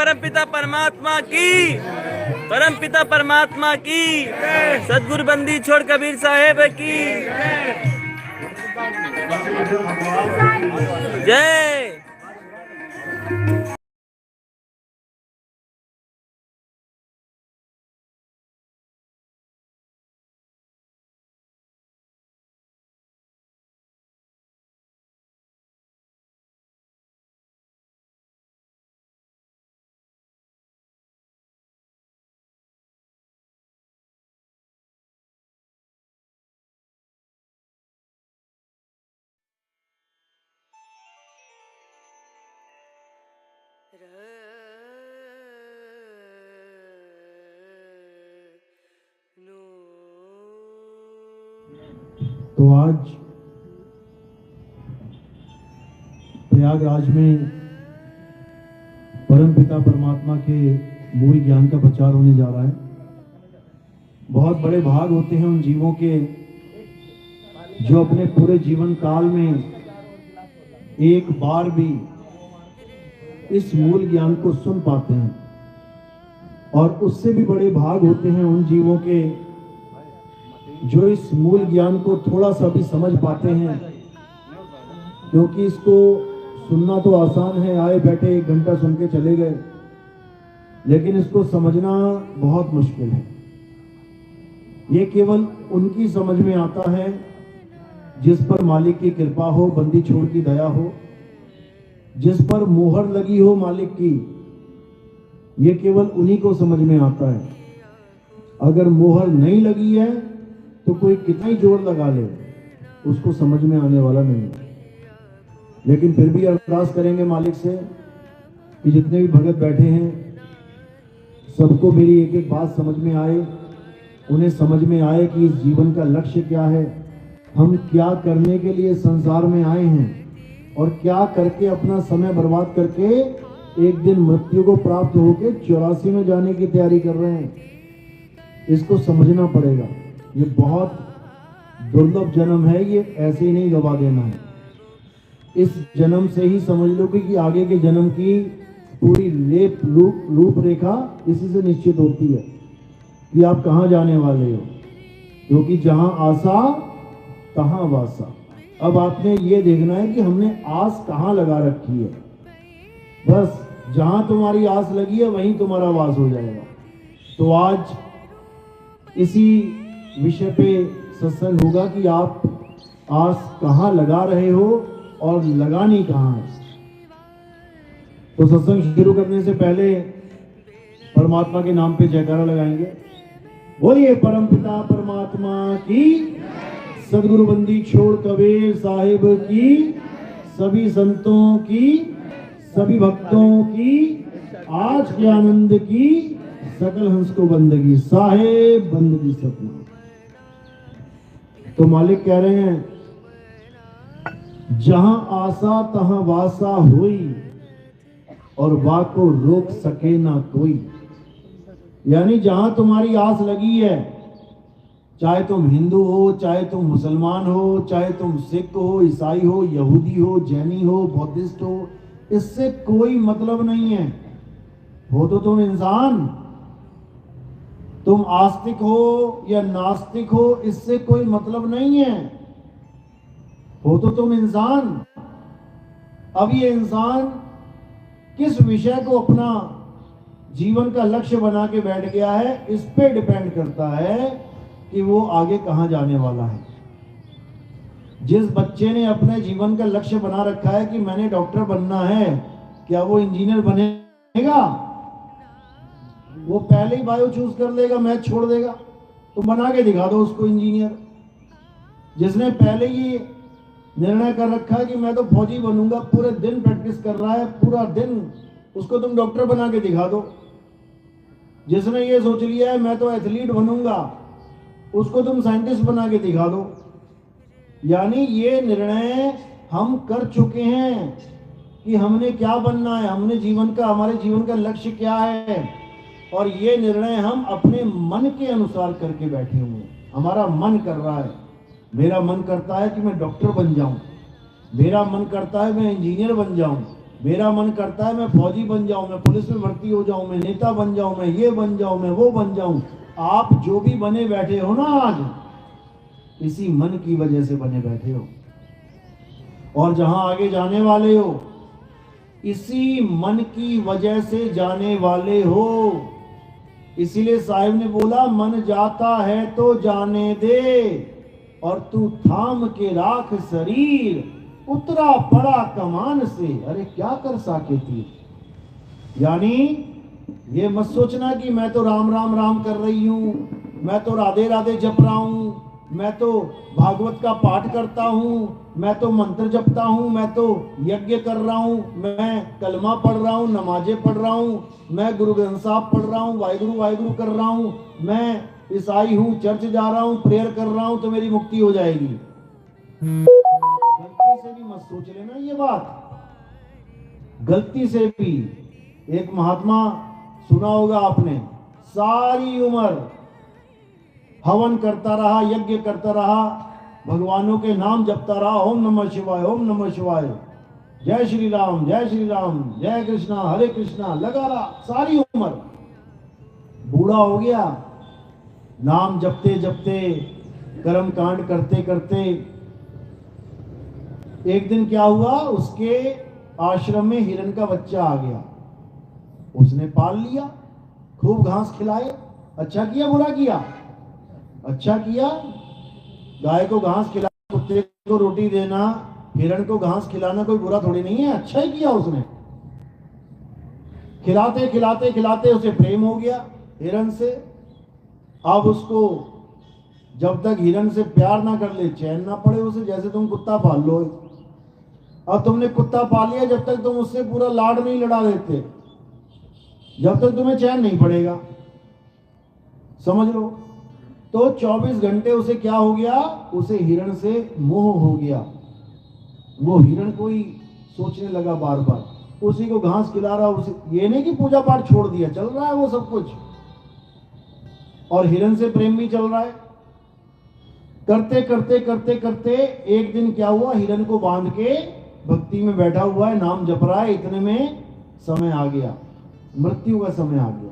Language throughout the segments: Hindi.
परमपिता परमात्मा की, परमपिता परमात्मा की, सदगुरु बंदी छोड़ कबीर साहेब की जय। तो आज प्रयागराज में परमपिता परमात्मा के मूल ज्ञान का प्रचार होने जा रहा है। बहुत बड़े भाग होते हैं उन जीवों के जो अपने पूरे जीवन काल में एक बार भी इस मूल ज्ञान को सुन पाते हैं, और उससे भी बड़े भाग होते हैं उन जीवों के जो इस मूल ज्ञान को थोड़ा सा भी समझ पाते हैं, क्योंकि इसको सुनना तो आसान है, आए बैठे 1 घंटा सुन के चले गए, लेकिन इसको समझना बहुत मुश्किल है। ये केवल उनकी समझ में आता है जिस पर मालिक की कृपा हो, बंदी छोड़ की दया हो, जिस पर मोहर लगी हो मालिक की, ये केवल उन्हीं को समझ में आता है। अगर मोहर नहीं लगी है तो कोई कितना ही जोर लगा ले, उसको समझ में आने वाला नहीं है। लेकिन फिर भी अरदास करेंगे मालिक से कि जितने भी भगत बैठे हैं सबको मेरी एक एक बात समझ में आए, उन्हें समझ में आए कि इस जीवन का लक्ष्य क्या है, हम क्या करने के लिए संसार में आए हैं, और क्या करके अपना समय बर्बाद करके एक दिन मृत्यु को प्राप्त होकर 84 में जाने की तैयारी कर रहे हैं। इसको समझना पड़ेगा। ये बहुत दुर्लभ जन्म है, ये ऐसे ही नहीं गवा देना है। इस जन्म से ही समझ लो कि आगे के जन्म की पूरी रूपरेखा इसी से निश्चित होती है कि आप कहाँ जाने वाले हो, क्योंकि जहां आशा तहां वासा। अब आपने ये देखना है कि हमने आस कहाँ लगा रखी है। बस जहां तुम्हारी आस लगी है वहीं तुम्हारा वास हो जाएगा। तो आज इसी विषय पे सत्संग होगा कि आप आस कहाँ लगा रहे हो और लगानी कहाँ है। तो सत्संग शुरू करने से पहले परमात्मा के नाम पे जयकारा लगाएंगे। बोलिए परमपिता परमात्मा की, सदगुरु बंदी छोड़ कबीर साहिब की, सभी संतों की, सभी भक्तों की, आज के आनंद की, सकल हंस को बंदगी, साहेब बंदगी सपना। तो मालिक कह रहे हैं जहां आशा तहां वासा होई, और वा को रोक सके ना कोई। यानी जहां तुम्हारी आस लगी है, चाहे तुम हिंदू हो, चाहे तुम मुसलमान हो, चाहे तुम सिख हो, ईसाई हो, यहूदी हो, जैनी हो, बौद्धिस्ट हो, इससे कोई मतलब नहीं है। हो तो तुम इंसान, तुम आस्तिक हो या नास्तिक हो, इससे कोई मतलब नहीं है। हो तो तुम इंसान। अब ये इंसान किस विषय को अपना जीवन का लक्ष्य बना के बैठ गया है, इस पे डिपेंड करता है कि वो आगे कहां जाने वाला है। जिस बच्चे ने अपने जीवन का लक्ष्य बना रखा है कि मैंने डॉक्टर बनना है, क्या वो इंजीनियर बनेगा? वो पहले ही बायो चूज कर लेगा, मैथ छोड़ देगा। तो बना के दिखा दो उसको इंजीनियर। जिसने पहले ही निर्णय कर रखा है कि मैं तो फौजी बनूंगा, पूरे दिन प्रैक्टिस कर रहा है, पूरा दिन, उसको तुम डॉक्टर बना के दिखा दो। जिसने ये सोच लिया है मैं तो एथलीट बनूंगा, उसको तुम साइंटिस्ट बना के दिखा दो। यानी ये निर्णय हम कर चुके हैं कि हमने क्या बनना है, हमने हमारे जीवन का लक्ष्य क्या है, और ये निर्णय हम अपने मन के अनुसार करके बैठे हुए हैं। हमारा मन कर रहा है, मेरा मन करता है कि मैं डॉक्टर बन जाऊं, मेरा मन करता है मैं इंजीनियर बन जाऊं, मेरा मन करता है मैं फौजी बन जाऊं, मैं पुलिस में भर्ती हो जाऊं, मैं नेता बन जाऊं, मैं ये बन जाऊं, मैं वो बन जाऊं। आप जो भी बने बैठे हो ना आज, इसी मन की वजह से बने बैठे हो, और जहां आगे जाने वाले हो इसी मन की वजह से जाने वाले हो। इसीलिए साहिब ने बोला मन जाता है तो जाने दे, और तू थाम के राख शरीर, उतरा पड़ा कमान से, अरे क्या कर साके तीर। यानी ये मत सोचना कि मैं तो राम राम राम कर रही हूं, मैं तो राधे राधे जप रहा हूं, मैं तो भागवत का पाठ करता हूं, मैं तो मंत्र जपता हूं, मैं तो यज्ञ कर रहा हूं, मैं कलमा पढ़ रहा हूं, नमाजें पढ़ रहा हूं, मैं गुरु ग्रंथ साहब पढ़ रहा हूं, वाहिगुरु वाहिगुरु कर रहा हूं, मैं ईसाई हूं, चर्च जा रहा हूं, प्रेयर कर रहा हूं तो मेरी मुक्ति हो जाएगी। गलती से भी मत सोच लेना ये बात, गलती से भी। एक महात्मा सुना होगा आपने, सारी उम्र हवन करता रहा, यज्ञ करता रहा, भगवानों के नाम जपता रहा, ओम नमः शिवाय, ओम नमः शिवाय, जय श्री राम, जय श्री राम, जय कृष्णा, हरे कृष्णा लगा रहा सारी उम्र। बूढ़ा हो गया, नाम जपते जपते, कर्म कांड करते करते, एक दिन क्या हुआ, उसके आश्रम में हिरण का बच्चा आ गया। उसने पाल लिया, खूब घास खिलाए। अच्छा किया बुरा किया? अच्छा किया। गाय को घास खिलाना, कुत्ते को रोटी देना, हिरण को घास खिलाना कोई बुरा थोड़ी नहीं है, अच्छा ही किया उसने। खिलाते खिलाते खिलाते उसे प्रेम हो गया हिरण से। अब उसको जब तक हिरण से प्यार ना कर ले चैन ना पड़े उसे। जैसे तुम कुत्ता पाल लो, अब तुमने कुत्ता पाल लिया, जब तक तुम उससे पूरा लाड नहीं लड़ा देते, जब तक तुम्हें चैन नहीं पड़ेगा, समझ लो। तो 24 घंटे उसे क्या हो गया, उसे हिरण से मोह हो गया। वो हिरण को ही सोचने लगा बार बार, उसी को घास खिला रहा, उसे ये नहीं कि पूजा पाठ छोड़ दिया, चल रहा है वो सब कुछ, और हिरण से प्रेम भी चल रहा है। करते करते करते करते एक दिन क्या हुआ, हिरण को बांध के भक्ति में बैठा हुआ है, नाम जप रहा है, इतने में समय आ गया, मृत्यु का समय आ गया।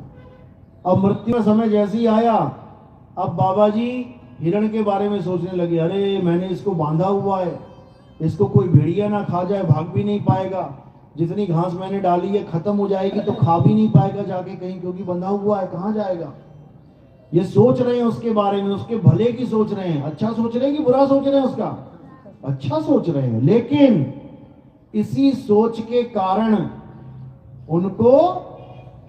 अब मृत्यु का समय जैसे ही आया, अब बाबा जी हिरण के बारे में सोचने लगे, अरे मैंने इसको बांधा हुआ है, इसको कोई भेड़िया ना खा जाए, भाग भी नहीं पाएगा, जितनी घास मैंने डाली है खत्म हो जाएगी तो खा भी नहीं पाएगा जाके कहीं, क्योंकि बंधा हुआ है, कहाँ जाएगा। ये सोच रहे हैं उसके बारे में, उसके भले की सोच रहे हैं। अच्छा सोच रहे हैं कि बुरा सोच रहे हैं उसका? अच्छा सोच रहे हैं। लेकिन इसी सोच के कारण उनको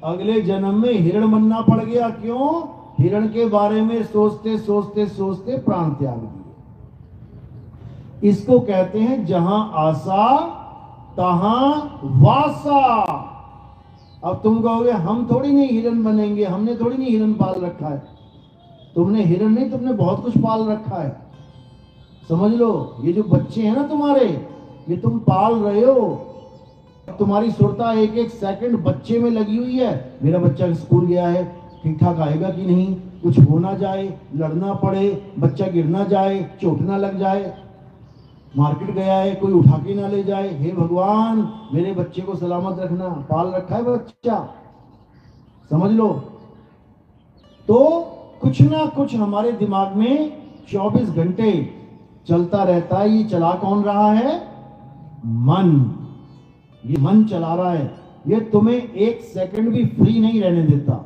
अगले जन्म में हिरण बनना पड़ गया। क्यों? हिरण के बारे में सोचते सोचते सोचते प्राण त्याग दिए। इसको कहते हैं जहां आशा तहां वासा। अब तुम कहोगे हम थोड़ी नहीं हिरण बनेंगे, हमने थोड़ी नहीं हिरण पाल रखा है। तुमने हिरण नहीं, तुमने बहुत कुछ पाल रखा है। समझ लो, ये जो बच्चे हैं ना तुम्हारे, ये तुम पाल रहे हो। तुम्हारी सुरता एक एक सेकंड बच्चे में लगी हुई है। मेरा बच्चा स्कूल गया है, ठीक ठाक आएगा कि नहीं, कुछ हो ना जाए, लड़ना पड़े, बच्चा गिर ना जाए, चोट ना लग जाए, मार्केट गया है कोई उठा के ना ले जाए, हे भगवान मेरे बच्चे को सलामत रखना। पाल रखा है बच्चा, समझ लो। तो कुछ ना कुछ हमारे दिमाग में 24 घंटे चलता रहता है। ये चला कौन रहा है? मन। ये मन चला रहा है। ये तुम्हें एक सेकंड भी फ्री नहीं रहने देता।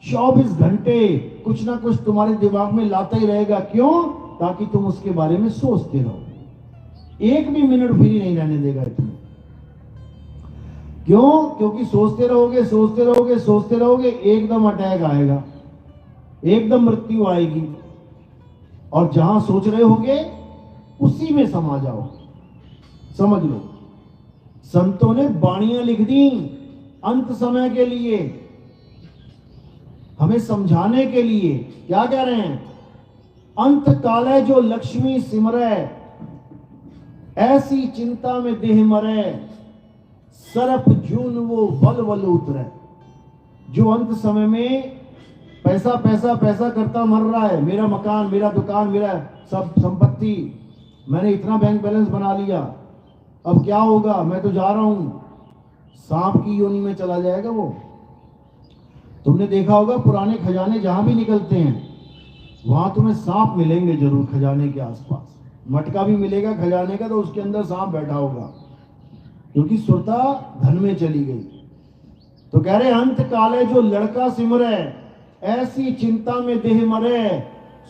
24 घंटे कुछ ना कुछ तुम्हारे दिमाग में लाता ही रहेगा। क्यों? ताकि तुम उसके बारे में सोचते रहो। एक भी मिनट फ्री नहीं रहने देगा तुम्हें। क्यों? क्योंकि सोचते रहोगे सोचते रहोगे सोचते रहोगे, एकदम अटैक आएगा, एकदम मृत्यु आएगी, और जहां सोच रहे होगे उसी में समा जाओ। समझ लो, संतों ने बाणियां लिख दी अंत समय के लिए, हमें समझाने के लिए। क्या कह रहे हैं? अंत काले जो लक्ष्मी सिमरे, ऐसी चिंता में देह मरे, सरप जून वो बल बल उतरे। जो अंत समय में पैसा पैसा पैसा करता मर रहा है, मेरा मकान, मेरा दुकान, मेरा सब संपत्ति, मैंने इतना बैंक बैलेंस बना लिया, अब क्या होगा, मैं तो जा रहा हूं, सांप की योनि में चला जाएगा वो। तुमने देखा होगा पुराने खजाने जहां भी निकलते हैं वहां तुम्हें सांप मिलेंगे जरूर खजाने के आसपास। मटका भी मिलेगा खजाने का तो उसके अंदर सांप बैठा होगा, क्योंकि सुरता धन में चली गई। तो कह रहे अंत काले जो लड़का सिमरे, ऐसी चिंता में देह मरे,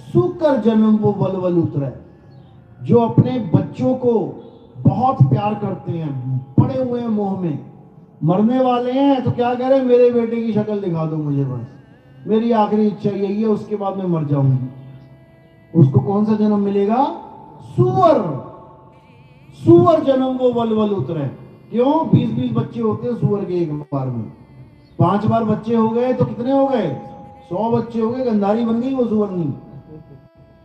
सूकर जन्म वो वलवल उतरे। जो अपने बच्चों को बहुत प्यार करते हैं, पड़े हुए हैं मोह में, मरने वाले हैं तो क्या कह रहे हैं, मेरे बेटे की शक्ल दिखा दो मुझे, बस मेरी आखिरी इच्छा यही है, उसके बाद मैं मर जाऊंगी। उसको कौन सा जन्म मिलेगा? सुअर। सुअर जन्म वो वलवल उतरे। क्यों? 20-20 बच्चे होते हैं सुअर के एक बार में। 5 बार बच्चे हो गए तो कितने हो गए? 100 बच्चे हो गए, गंधारी बन गई वो सुअरनी।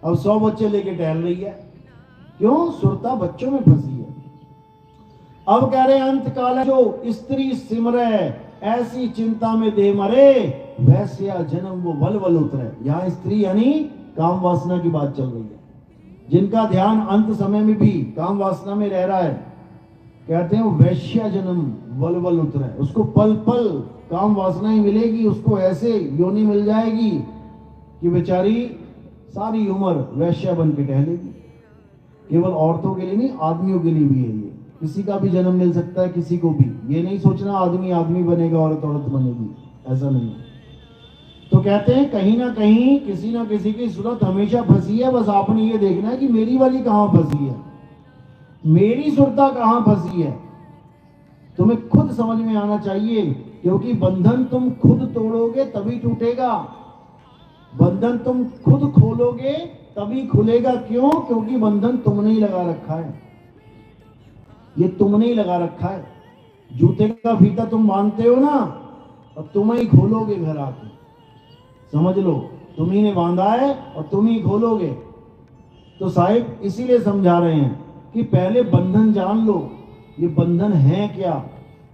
अब 100 बच्चे लेके टहल रही है। क्यों? सुरता बच्चों में फंसी है। अब कह रहे अंत काल जो स्त्री सिमरे, ऐसी चिंता में दे मरे, वैसे जन्म वो वलवल उतरे। यहाँ स्त्री यानी काम वासना की बात चल रही है। जिनका ध्यान अंत समय में भी काम वासना में रह रहा है, कहते हैं वैश्या जन्म वलवल उतरे। उसको पल पल काम वासना ही मिलेगी, उसको ऐसे योनि मिल जाएगी कि बेचारी सारी उम्र वैश्या बन के टहलेगी। केवल औरतों के लिए नहीं, आदमियों के लिए भी है ये। किसी का भी जन्म मिल सकता है, किसी को भी। ये नहीं सोचना आदमी आदमी बनेगा, औरत औरत बनेगी, ऐसा नहीं। तो कहते हैं कहीं ना कहीं किसी ना किसी की सूरत हमेशा फंसी है। बस आपने ये देखना है कि मेरी वाली कहां फंसी है, मेरी सुरता कहां फंसी है। तुम्हें खुद समझ में आना चाहिए, क्योंकि बंधन तुम खुद तोड़ोगे तभी टूटेगा, बंधन तुम खुद खोलोगे तभी खुलेगा। क्यों? क्योंकि बंधन तुमने ही लगा रखा है, ये तुमने ही लगा रखा है। जूते का फीता तुम बांधते हो ना, अब तुम ही खोलोगे घर आके, समझ लो, तुम ही ने बांधा है और तुम ही खोलोगे। तो साहिब इसीलिए समझा रहे हैं कि पहले बंधन जान लो, ये बंधन है क्या।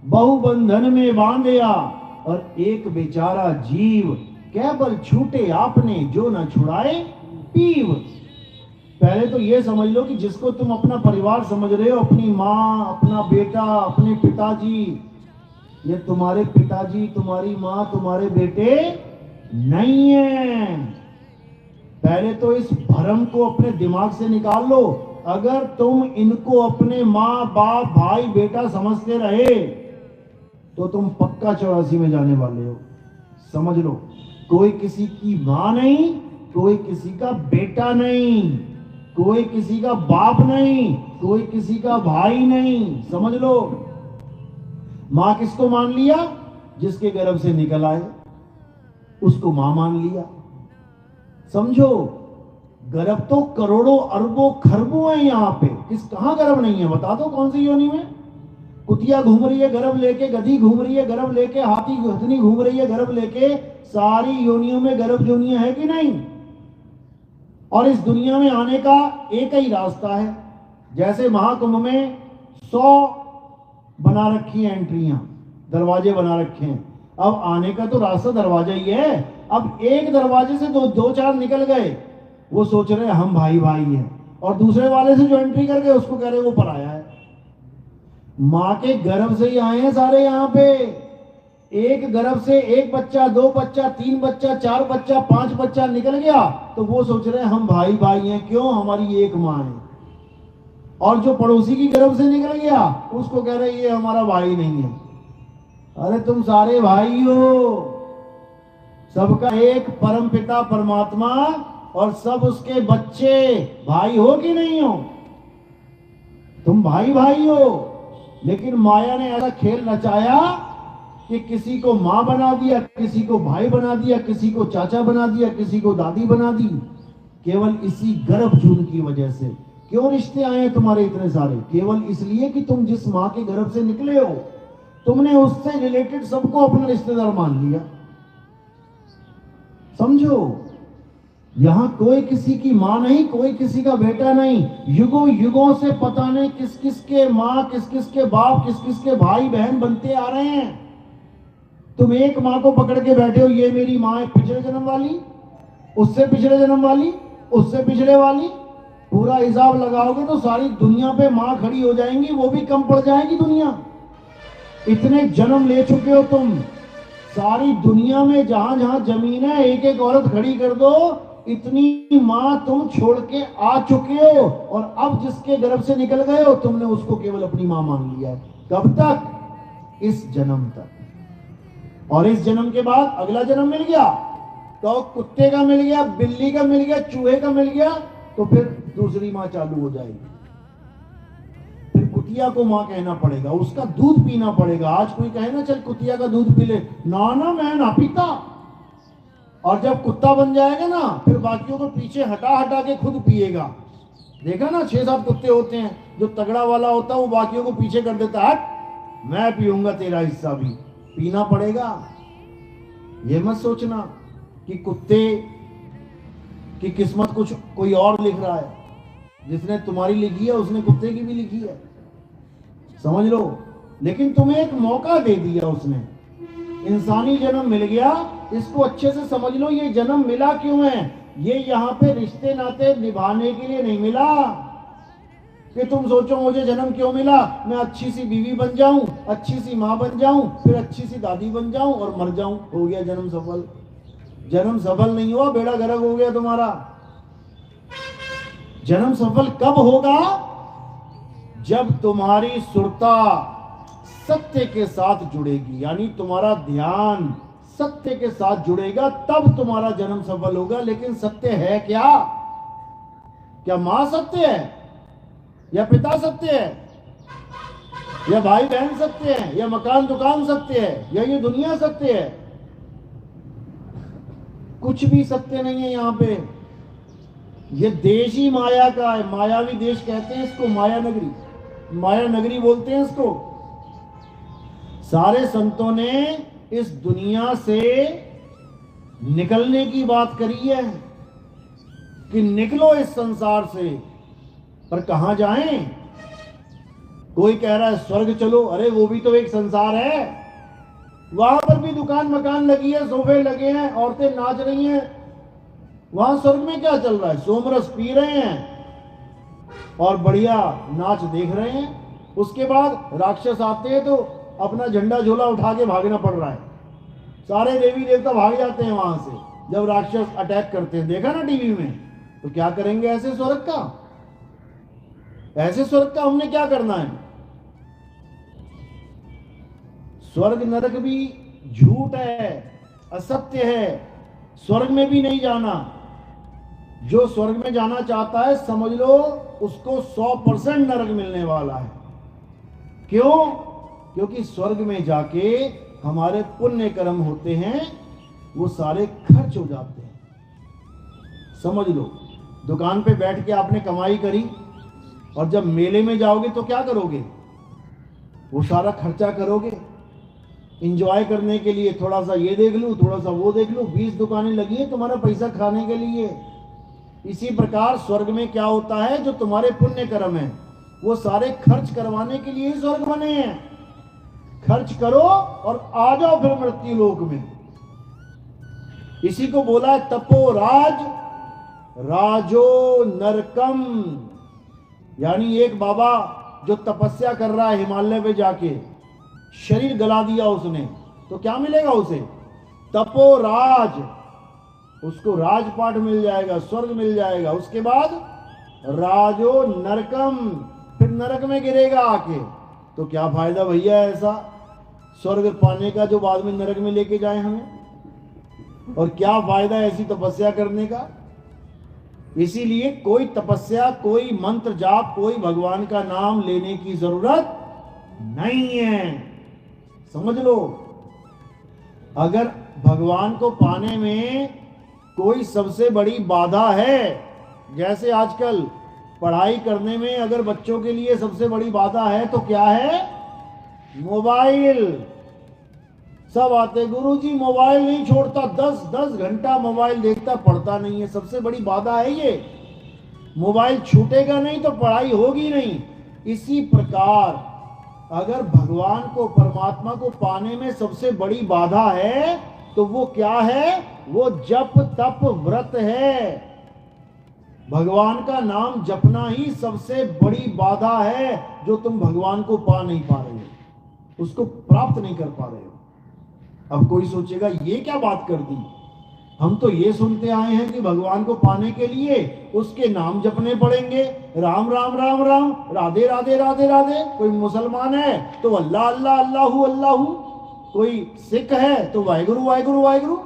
बहु बंधन में बांधया और एक बेचारा जीव, केवल छूटे आपने जो न छुड़ाए पीव। पहले तो ये समझ लो कि जिसको तुम अपना परिवार समझ रहे हो, अपनी माँ, अपना बेटा, अपने पिताजी, ये तुम्हारे पिताजी, तुम्हारी माँ, तुम्हारे बेटे नहीं है। पहले तो इस भ्रम को अपने दिमाग से निकाल लो। अगर तुम इनको अपने माँ बाप भाई बेटा समझते रहे तो तुम पक्का 84 में जाने वाले हो, समझ लो। कोई किसी की माँ नहीं, कोई किसी का बेटा नहीं, कोई किसी का बाप नहीं, कोई किसी का भाई नहीं, समझ लो। माँ किसको मान लिया? जिसके गर्भ से निकल आए उसको मां मान लिया। समझो, गर्भ तो करोड़ों अरबों खरबों है यहाँ पे, कहां गर्भ नहीं है? बता दो कौन सी योनि में। कुतिया घूम रही है गर्भ लेके, गधी घूम रही है गर्भ लेके, हाथी हथनी घूम रही है गर्भ लेके। सारी योनियों में गर्भ योनियां है कि नहीं? और इस दुनिया में आने का एक ही रास्ता है। जैसे महाकुंभ में 100 बना रखी है एंट्रियां, दरवाजे बना रखे हैं। अब आने का तो रास्ता दरवाजा ही है। अब एक दरवाजे से दो चार निकल गए, वो सोच रहे हैं हम भाई भाई हैं, और दूसरे वाले से जो एंट्री कर गए उसको कह रहे वो पराया है। माँ के गर्भ से ही आए हैं सारे यहाँ पे। एक गर्भ से एक बच्चा, 2 बच्चा, 3 बच्चा, 4 बच्चा, 5 बच्चा निकल गया तो वो सोच रहे हैं हम भाई भाई हैं। क्यों? हमारी एक माँ है। और जो पड़ोसी की गर्भ से निकल गया उसको कह रहे ये हमारा भाई नहीं है। अरे तुम सारे भाई हो, सबका एक परम पिता परमात्मा, और सब उसके बच्चे भाई हो कि नहीं हो? तुम भाई भाई हो। लेकिन माया ने ऐसा खेल रचाया कि किसी को मां बना दिया, किसी को भाई बना दिया, किसी को चाचा बना दिया, किसी को दादी बना दी, केवल इसी गर्भ जून की वजह से। क्यों रिश्ते आए हैं तुम्हारे इतने सारे? केवल इसलिए कि तुम जिस मां के गर्भ से निकले हो, तुमने उससे रिलेटेड सबको अपना रिश्तेदार मान लिया। समझो, यहां कोई किसी की मां नहीं, कोई किसी का बेटा नहीं। युगों युगों से पता नहीं किस किस के मां, किस किस के बाप, किस किस के भाई बहन बनते आ रहे हैं। तुम एक मां को पकड़ के बैठे हो, ये मेरी मां है, पिछले जन्म वाली, उससे पिछले जन्म वाली, उससे पिछले वाली। पूरा हिसाब लगाओगे तो सारी दुनिया पे मां खड़ी हो जाएंगी, वो भी कम पड़ जाएगी दुनिया। इतने जन्म ले चुके हो तुम, सारी दुनिया में जहां जहां जमीन है एक एक औरत खड़ी कर दो, इतनी मां तुम छोड़ के आ चुके हो, और अब जिसके गर्भ से निकल गए हो तुमने उसको केवल अपनी मां मान लिया है। कब तक? इस जन्म तक। और इस जन्म के बाद अगला जन्म मिल गया तो कुत्ते का मिल गया, बिल्ली का मिल गया, चूहे का मिल गया, तो फिर दूसरी मां चालू हो जाएगी। फिर कुतिया को मां कहना पड़ेगा, उसका दूध पीना पड़ेगा। आज कोई कहे ना चल कुतिया का दूध पी ले, ना ना मैं ना पीता। और जब कुत्ता बन जाएगा ना, फिर बाकियों को पीछे हटा हटा के खुद पिएगा। देखा ना 6-7 कुत्ते होते हैं, जो तगड़ा वाला होता है वो बाकियों को पीछे कर देता है, हट मैं पीऊंगा तेरा हिस्सा भी। पीना पड़ेगा। ये मत सोचना कि कुत्ते की किस्मत कुछ कोई और लिख रहा है, जिसने तुम्हारी लिखी है उसने कुत्ते की भी लिखी है, समझ लो। लेकिन तुम्हें एक मौका दे दिया उसने, इंसानी जन्म मिल गया। इसको अच्छे से समझ लो, ये जन्म मिला क्यों है? ये यहाँ पे रिश्ते नाते निभाने के लिए नहीं मिला कि तुम सोचो मुझे जन्म क्यों मिला, मैं अच्छी सी बीवी बन जाऊं, अच्छी सी मां बन जाऊं, फिर अच्छी सी दादी बन जाऊं और मर जाऊं, हो गया जन्म सफल। जन्म सफल नहीं हुआ, बेड़ा गर्क हो गया तुम्हारा। जन्म सफल कब होगा? जब तुम्हारी सुरता सत्य के साथ जुड़ेगी, यानी तुम्हारा ध्यान सत्य के साथ जुड़ेगा, तब तुम्हारा जन्म सफल होगा। लेकिन सत्य है क्या? क्या मां सत्य है, या पिता सत्य है, या भाई बहन सत्य है, या मकान दुकान सत्य है, या ये दुनिया सत्य है? कुछ भी सत्य नहीं है यहाँ पे। ये देश ही माया का है, मायावी देश कहते हैं इसको, माया नगरी, माया नगरी बोलते हैं इसको। सारे संतों ने इस दुनिया से निकलने की बात करी है कि निकलो इस संसार से, पर कहां जाएं? कोई कह रहा है स्वर्ग चलो, अरे वो भी तो एक संसार है, वहां पर भी दुकान मकान लगी है, सोफे लगे हैं, औरतें नाच रही हैं। वहां स्वर्ग में क्या चल रहा है? सोमरस पी रहे हैं और बढ़िया नाच देख रहे हैं। उसके बाद राक्षस आते हैं तो अपना झंडा झोला उठा के भागना पड़ रहा है। सारे देवी देवता भाग जाते हैं वहां से जब राक्षस अटैक करते हैं, देखा ना टीवी में। तो क्या करेंगे ऐसे स्वर्ग का? ऐसे स्वर्ग का हमने क्या करना है? स्वर्ग नरक भी झूठ है, असत्य है, स्वर्ग में भी नहीं जाना। जो स्वर्ग में जाना चाहता है समझ लो उसको 100% नरक मिलने वाला है। क्यों? क्योंकि स्वर्ग में जाके हमारे पुण्य कर्म होते हैं, वो सारे खर्च हो जाते हैं। समझ लो, दुकान पे बैठ के आपने कमाई करी और जब मेले में जाओगे तो क्या करोगे? वो सारा खर्चा करोगे। इंजॉय करने के लिए थोड़ा सा ये देख लूं, थोड़ा सा वो देख लूं, 20 दुकानें लगी है तुम्हारा पैसा खाने के लिए। इसी प्रकार स्वर्ग में क्या होता है? जो तुम्हारे पुण्य कर्म है वो सारे खर्च करवाने के लिए ही स्वर्ग बने हैं। खर्च करो और आ जाओ फिर मृत्यु लोक में। इसी को बोला है तपो राज राजो नरकम, यानी एक बाबा जो तपस्या कर रहा है हिमालय पे जाके, शरीर गला दिया उसने, तो क्या मिलेगा उसे? तपो राज, उसको राजपाट मिल जाएगा, स्वर्ग मिल जाएगा। उसके बाद राजो नरकम, फिर नरक में गिरेगा आके। तो क्या फायदा भैया ऐसा स्वर्ग पाने का जो बाद में नरक में लेके जाए हमें? और क्या फायदा ऐसी तपस्या करने का? इसीलिए कोई तपस्या, कोई मंत्र जाप, कोई भगवान का नाम लेने की जरूरत नहीं है। समझ लो, अगर भगवान को पाने में कोई सबसे बड़ी बाधा है, जैसे आजकल पढ़ाई करने में अगर बच्चों के लिए सबसे बड़ी बाधा है तो क्या है? मोबाइल। सब आते, गुरुजी मोबाइल नहीं छोड़ता, 10-10 घंटा मोबाइल देखता, पढ़ता नहीं है। सबसे बड़ी बाधा है ये। मोबाइल छूटेगा नहीं तो पढ़ाई होगी नहीं। इसी प्रकार अगर भगवान को, परमात्मा को पाने में सबसे बड़ी बाधा है तो वो क्या है? वो जप तप व्रत है। भगवान का नाम जपना ही सबसे बड़ी बाधा है जो तुम भगवान को पा नहीं पा रहे हो। उसको प्राप्त नहीं कर पा रहे हो। अब कोई सोचेगा ये क्या बात कर दी, हम तो ये सुनते आए हैं कि भगवान को पाने के लिए उसके नाम जपने पड़ेंगे, राम राम राम राम, राधे राधे राधे राधे। कोई मुसलमान है तो अल्लाह अल्लाह अल्लाहू अल्लाहू, कोई सिख है तो वाहिगुरु वाहिगुरु वाहिगुरु,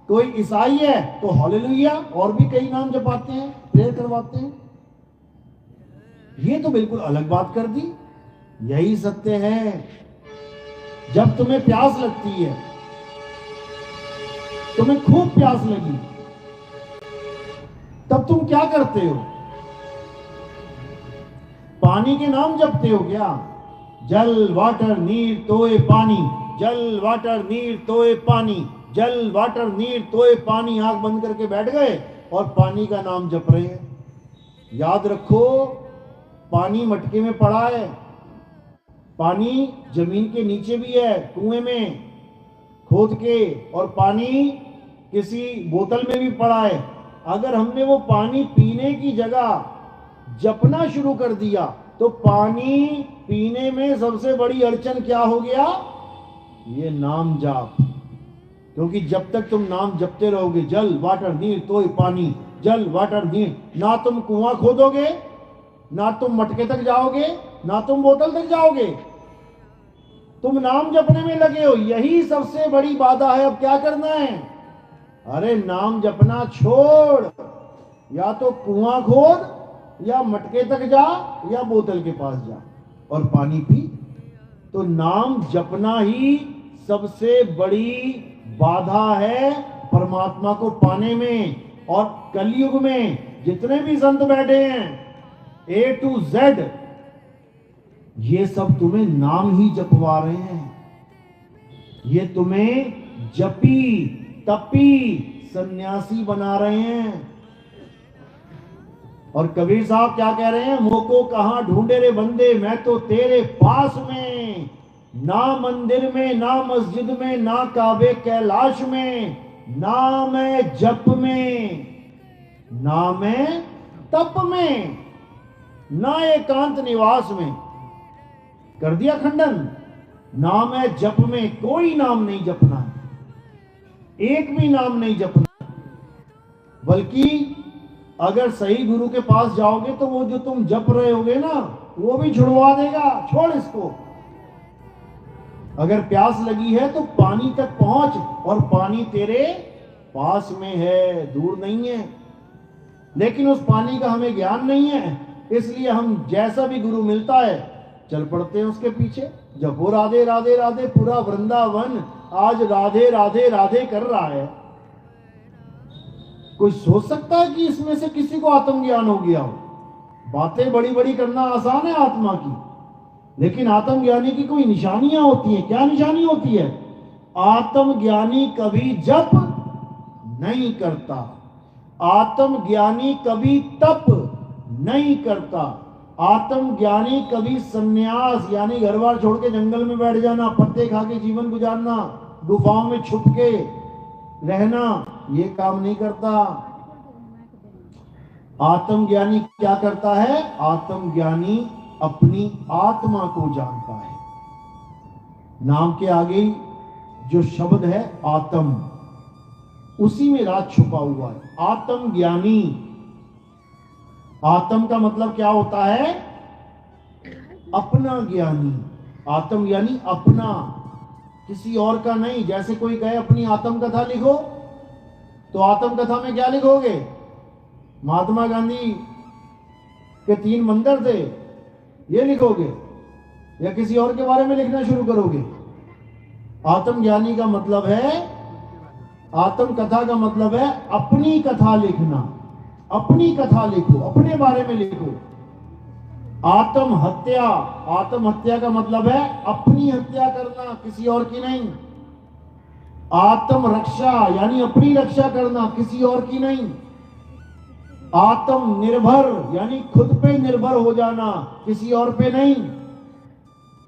कोई ईसाई है तो हालेलुया, और भी कई नाम जपाते हैं, प्रेयर करवाते हैं। ये तो बिल्कुल अलग बात कर दी। यही सत्य है, जब तुम्हें प्यास लगती है, तुम्हें खूब प्यास लगी, तब तुम क्या करते हो? पानी के नाम जपते हो क्या? जल वाटर नीर तोए पानी, जल वाटर नीर तोए पानी, जल वाटर नीर तोए पानी। आंख बंद करके बैठ गए और पानी का नाम जप रहे हैं। याद रखो, पानी मटके में पड़ा है, पानी जमीन के नीचे भी है, कुएं में खोद के, और पानी किसी बोतल में भी पड़ा है। अगर हमने वो पानी पीने की जगह जपना शुरू कर दिया तो पानी पीने में सबसे बड़ी अड़चन क्या हो गया? ये नाम जाप। क्योंकि जब तक तुम नाम जपते रहोगे, जल वाटर नीर तोय पानी, जल वाटर नीर, ना तुम कुआं खोदोगे, ना तुम मटके तक जाओगे, ना तुम बोतल तक जाओगे, तुम नाम जपने में लगे हो। यही सबसे बड़ी बाधा है। अब क्या करना है? अरे नाम जपना छोड़, या तो कुआं खोद, या मटके तक जा, या बोतल के पास जा और पानी पी। तो नाम जपना ही सबसे बड़ी बाधा है परमात्मा को पाने में। और कलयुग में जितने भी संत बैठे हैं, A to Z, ये सब तुम्हें नाम ही जपवा रहे हैं। ये तुम्हें जपी तपी सन्यासी बना रहे हैं। और कबीर साहब क्या कह रहे हैं? मोको कहां ढूंढे रे बंदे, मैं तो तेरे पास में, ना मंदिर में, ना मस्जिद में, ना काबे कैलाश में, ना मैं जप में, ना मैं तप में, ना एकांत निवास में। कर दिया खंडन। नाम है जप में, कोई नाम नहीं जपना है, एक भी नाम नहीं जपना। बल्कि अगर सही गुरु के पास जाओगे तो वो जो तुम जप रहे होगे ना, वो भी छुड़वा देगा, छोड़ इसको। अगर प्यास लगी है तो पानी तक पहुंच, और पानी तेरे पास में है, दूर नहीं है। लेकिन उस पानी का हमें ज्ञान नहीं है, इसलिए हम जैसा भी गुरु मिलता है चल पड़ते हैं उसके पीछे। जपो राधे राधे राधे, पूरा वृंदावन आज राधे राधे राधे कर रहा है। कोई सोच सकता है कि इसमें से किसी को आत्मज्ञान हो गया हो? बातें बड़ी बड़ी करना आसान है आत्मा की, लेकिन आत्मज्ञानी की कोई निशानियां होती हैं। क्या निशानी होती है? आत्मज्ञानी कभी जप नहीं करता, आत्मज्ञानी कभी तप नहीं करता, आत्मज्ञानी कभी सन्यास यानी घर बार छोड़ के जंगल में बैठ जाना, पत्ते खा के जीवन गुजारना, गुफाओं में छुप के रहना, ये काम नहीं करता। आत्मज्ञानी क्या करता है? आत्मज्ञानी अपनी आत्मा को जानता है। नाम के आगे जो शब्द है आत्म, उसी में राज छुपा हुआ है। आत्मज्ञानी, आत्म का मतलब क्या होता है? अपना ज्ञानी। आत्म यानी अपना, किसी और का नहीं। जैसे कोई कहे अपनी आत्म कथा लिखो, तो आत्म कथा में क्या लिखोगे? महात्मा गांधी के 3 मंदिर थे, ये लिखोगे, या किसी और के बारे में लिखना शुरू करोगे? आत्मज्ञानी का मतलब है, आत्म कथा का मतलब है अपनी कथा लिखना। अपनी कथा लिखो, अपने बारे में लिखो। आत्महत्या, आत्महत्या का मतलब है अपनी हत्या करना, किसी और की नहीं। आत्मरक्षा यानी अपनी रक्षा करना, किसी और की नहीं। आत्मनिर्भर यानी खुद पे निर्भर हो जाना, किसी और पे नहीं।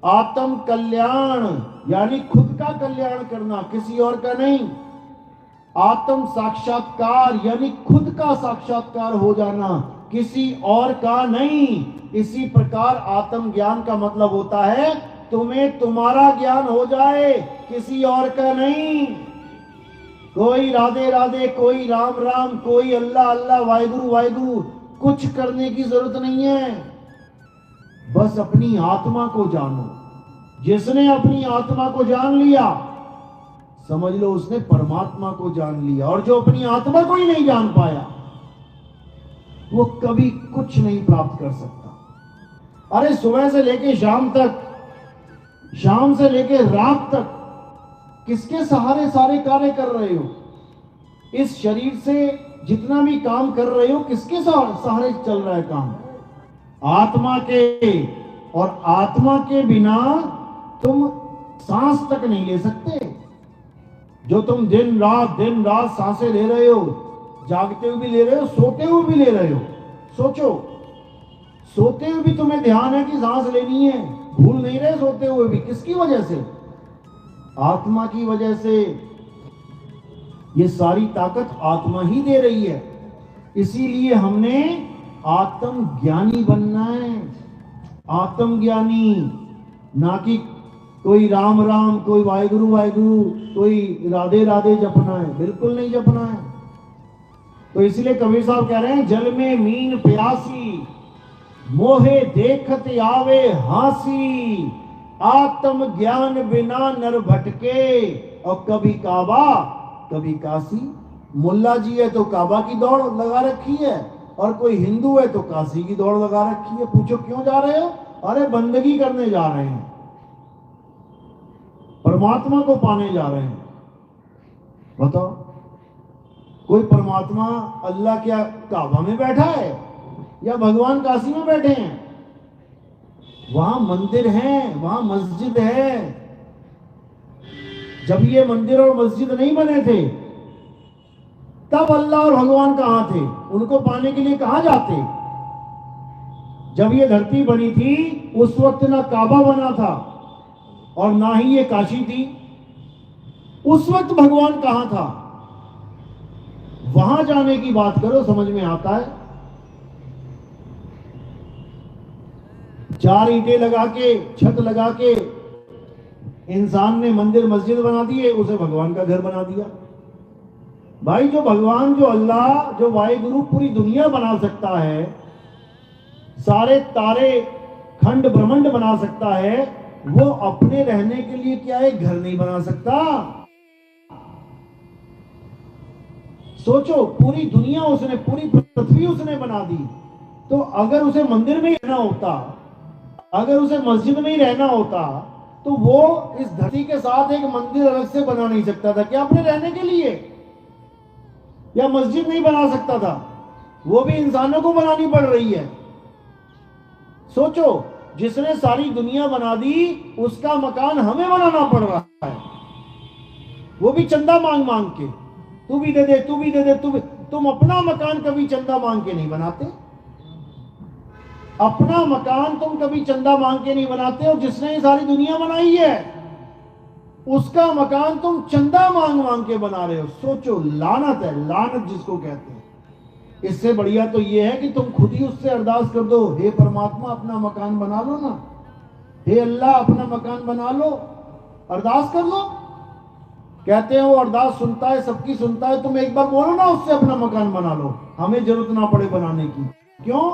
आत्म कल्याण यानी खुद का कल्याण करना, किसी और का नहीं। आत्म साक्षात्कार यानी खुद का साक्षात्कार हो जाना, किसी और का नहीं। इसी प्रकार आत्म ज्ञान का मतलब होता है तुम्हें तुम्हारा ज्ञान हो जाए, किसी और का नहीं। कोई राधे राधे, कोई राम राम, कोई अल्लाह अल्लाह, वाहिगुरु वाहिगुरु कुछ करने की जरूरत नहीं है। बस अपनी आत्मा को जानो। जिसने अपनी आत्मा को जान लिया, समझ लो उसने परमात्मा को जान लिया। और जो अपनी आत्मा को ही नहीं जान पाया, वो कभी कुछ नहीं प्राप्त कर सकता। अरे सुबह से लेके शाम तक, शाम से लेके रात तक किसके सहारे सारे कार्य कर रहे हो? इस शरीर से जितना भी काम कर रहे हो, किसके सहारे चल रहा है काम? आत्मा के। और आत्मा के बिना तुम सांस तक नहीं ले सकते। जो तुम दिन रात सांसें ले रहे हो, जागते हुए भी ले रहे हो, सोते हुए भी ले रहे हो। सोचो, सोते हुए भी तुम्हें ध्यान है कि सांस लेनी है, भूल नहीं रहे सोते हुए भी। किसकी वजह से? आत्मा की वजह से। ये सारी ताकत आत्मा ही दे रही है। इसीलिए हमने आत्मज्ञानी बनना है। आत्मज्ञानी, ना कि कोई राम राम, कोई वाहिगुरु वाहिगुरु, कोई राधे राधे जपना है। बिल्कुल नहीं जपना है। तो इसलिए कबीर साहब कह रहे हैं, जल में मीन प्यासी, मोहे देखत आवे हासी, आत्म ज्ञान बिना नर भटके, और कभी काबा कभी काशी। मुल्ला जी है तो काबा की दौड़ लगा रखी है, और कोई हिंदू है तो काशी की दौड़ लगा रखी है। पूछो क्यों जा रहे हो? अरे बंदगी करने जा रहे हैं, परमात्मा को पाने जा रहे हैं। बताओ, कोई परमात्मा अल्लाह क्या काबा में बैठा है या भगवान काशी में बैठे हैं? वहां मंदिर है, वहां मस्जिद है। जब ये मंदिर और मस्जिद नहीं बने थे, तब अल्लाह और भगवान कहां थे? उनको पाने के लिए कहां जाते? जब ये धरती बनी थी, उस वक्त ना काबा बना था और ना ही ये काशी थी। उस वक्त भगवान कहां था? वहां जाने की बात करो, समझ में आता है। 4 ईंटें लगा के, छत लगा के इंसान ने मंदिर मस्जिद बना दिए, उसे भगवान का घर बना दिया। भाई, जो भगवान, जो अल्लाह, जो वाहिगुरु पूरी दुनिया बना सकता है, सारे तारे खंड ब्रह्मांड बना सकता है, वो अपने रहने के लिए क्या एक घर नहीं बना सकता? सोचो, पूरी दुनिया उसने, पूरी पृथ्वी उसने बना दी। तो अगर उसे मंदिर में ही रहना होता, अगर उसे मस्जिद में ही रहना होता, तो वो इस धरती के साथ एक मंदिर अलग से बना नहीं सकता था क्या अपने रहने के लिए? या मस्जिद नहीं बना सकता था? वो भी इंसानों को बनानी पड़ रही है। सोचो, जिसने सारी दुनिया बना दी, उसका मकान हमें बनाना पड़ रहा है, वो भी चंदा मांग मांग के। तू भी दे दे, तू भी दे दे, तू भी। तुम अपना मकान कभी चंदा मांग के नहीं बनाते। अपना मकान तुम कभी चंदा मांग के नहीं बनाते। और जिसने ये सारी दुनिया बनाई है, उसका मकान तुम चंदा मांग मांग के बना रहे हो। सोचो, लानत है, लानत जिसको कहते हैं। इससे बढ़िया तो ये है कि तुम खुद ही उससे अरदास कर दो, हे परमात्मा अपना मकान बना लो ना, हे अल्लाह अपना मकान बना लो, अरदास कर लो। कहते हैं वो अरदास सुनता है, सबकी सुनता है। तुम एक बार बोलो ना उससे अपना मकान बना लो, हमें जरूरत ना पड़े बनाने की। क्यों?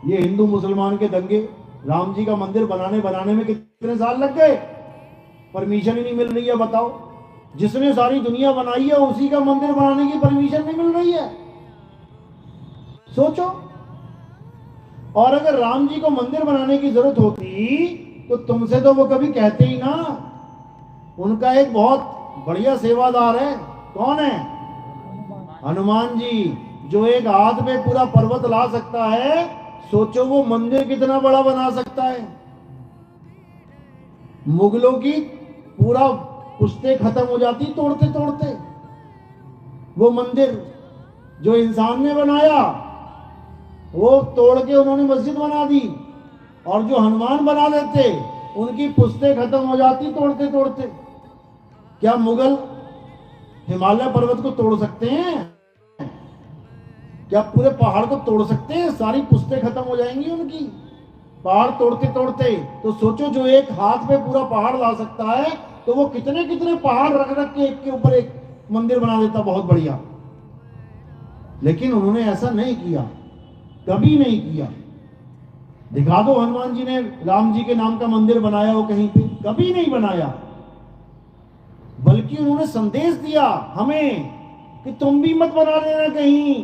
ये हिंदू मुसलमान के दंगे, राम जी का मंदिर बनाने में कितने साल लग गए, परमिशन ही नहीं मिल रही है। बताओ, जिसने सारी दुनिया बनाई है, उसी का मंदिर बनाने की परमिशन नहीं मिल रही है। सोचो, और अगर राम जी को मंदिर बनाने की जरूरत होती, तो तुमसे तो वो कभी कहते ही ना। उनका एक बहुत बढ़िया सेवादार है। कौन है? हनुमान जी, जो एक हाथ में पूरा पर्वत ला सकता है। सोचो, वो मंदिर कितना बड़ा बना सकता है। मुगलों की पूरा पुश्ते खत्म हो जाती तोड़ते तोड़ते। वो मंदिर जो इंसान ने बनाया, वो तोड़ के उन्होंने मस्जिद बना दी। और जो हनुमान बना देते, उनकी पुश्ते खत्म हो जाती तोड़ते तोड़ते। क्या मुगल हिमालय पर्वत को तोड़ सकते हैं? क्या पूरे पहाड़ को तोड़ सकते हैं? सारी पुश्ते खत्म हो जाएंगी उनकी। पहाड़ तोड़ते तोड़ते। तो सोचो जो एक हाथ में पूरा पहाड़ ला सकता है, तो वो कितने कितने पहाड़ रख रख के एक के ऊपर एक मंदिर बना देता, बहुत बढ़िया। लेकिन उन्होंने ऐसा नहीं किया, कभी नहीं किया। दिखा दो हनुमान जी ने राम जी के नाम का मंदिर बनाया हो कहीं पे? कभी नहीं बनाया। बल्कि उन्होंने संदेश दिया हमें कि तुम भी मत बना लेना कहीं।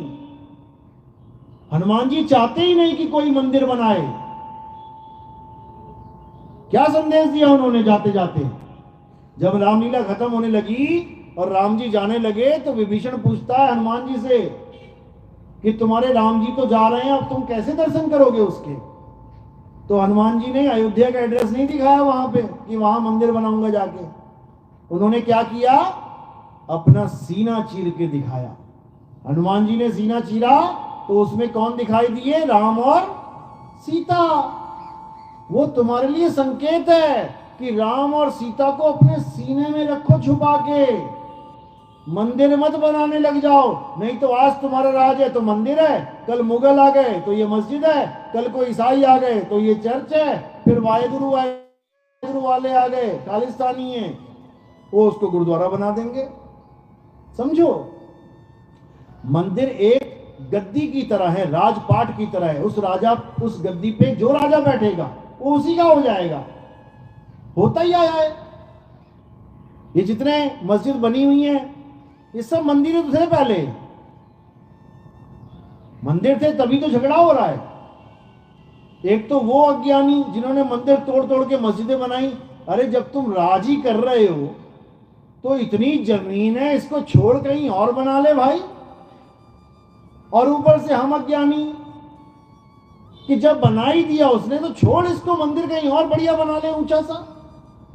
हनुमान जी चाहते ही नहीं कि कोई मंदिर बनाए। क्या संदेश दिया उन्होंने जाते जाते? जब रामलीला खत्म होने लगी और राम जी जाने लगे, तो विभीषण पूछता है हनुमान जी से कि तुम्हारे राम जी तो जा रहे हैं, अब तुम कैसे दर्शन करोगे उसके? तो हनुमान जी ने अयोध्या का एड्रेस नहीं दिखाया वहां पे कि वहां मंदिर बनाऊंगा जाके। उन्होंने क्या किया? अपना सीना चीर के दिखाया। हनुमान जी ने सीना चीरा तो उसमें कौन दिखाई दिए? राम और सीता। वो तुम्हारे लिए संकेत है कि राम और सीता को अपने सीने में रखो छुपा के, मंदिर मत बनाने लग जाओ। नहीं तो आज तुम्हारा राज है तो मंदिर है, कल मुगल आ गए तो ये मस्जिद है, कल को ईसाई आ गए तो ये चर्च है, फिर वाहेगुरु वाले आ गए खालिस्तानी है, वो उसको गुरुद्वारा बना देंगे। समझो, मंदिर एक गद्दी की तरह है, राजपाट की तरह है। उस गद्दी पे जो राजा बैठेगा वो उसी का हो जाएगा। होता ही आया है। ये जितने मस्जिद बनी हुई हैं, ये सब मंदिर थे पहले। मंदिर थे तभी तो झगड़ा हो रहा है। एक तो वो अज्ञानी जिन्होंने मंदिर तोड़ तोड़ के मस्जिदें बनाई। अरे जब तुम राज ही कर रहे हो तो इतनी जमीन है, इसको छोड़ कहीं और बना ले भाई। और ऊपर से हम अज्ञानी कि जब बना ही दिया उसने तो छोड़ इसको, मंदिर कहीं और बढ़िया बना ले ऊंचा सा।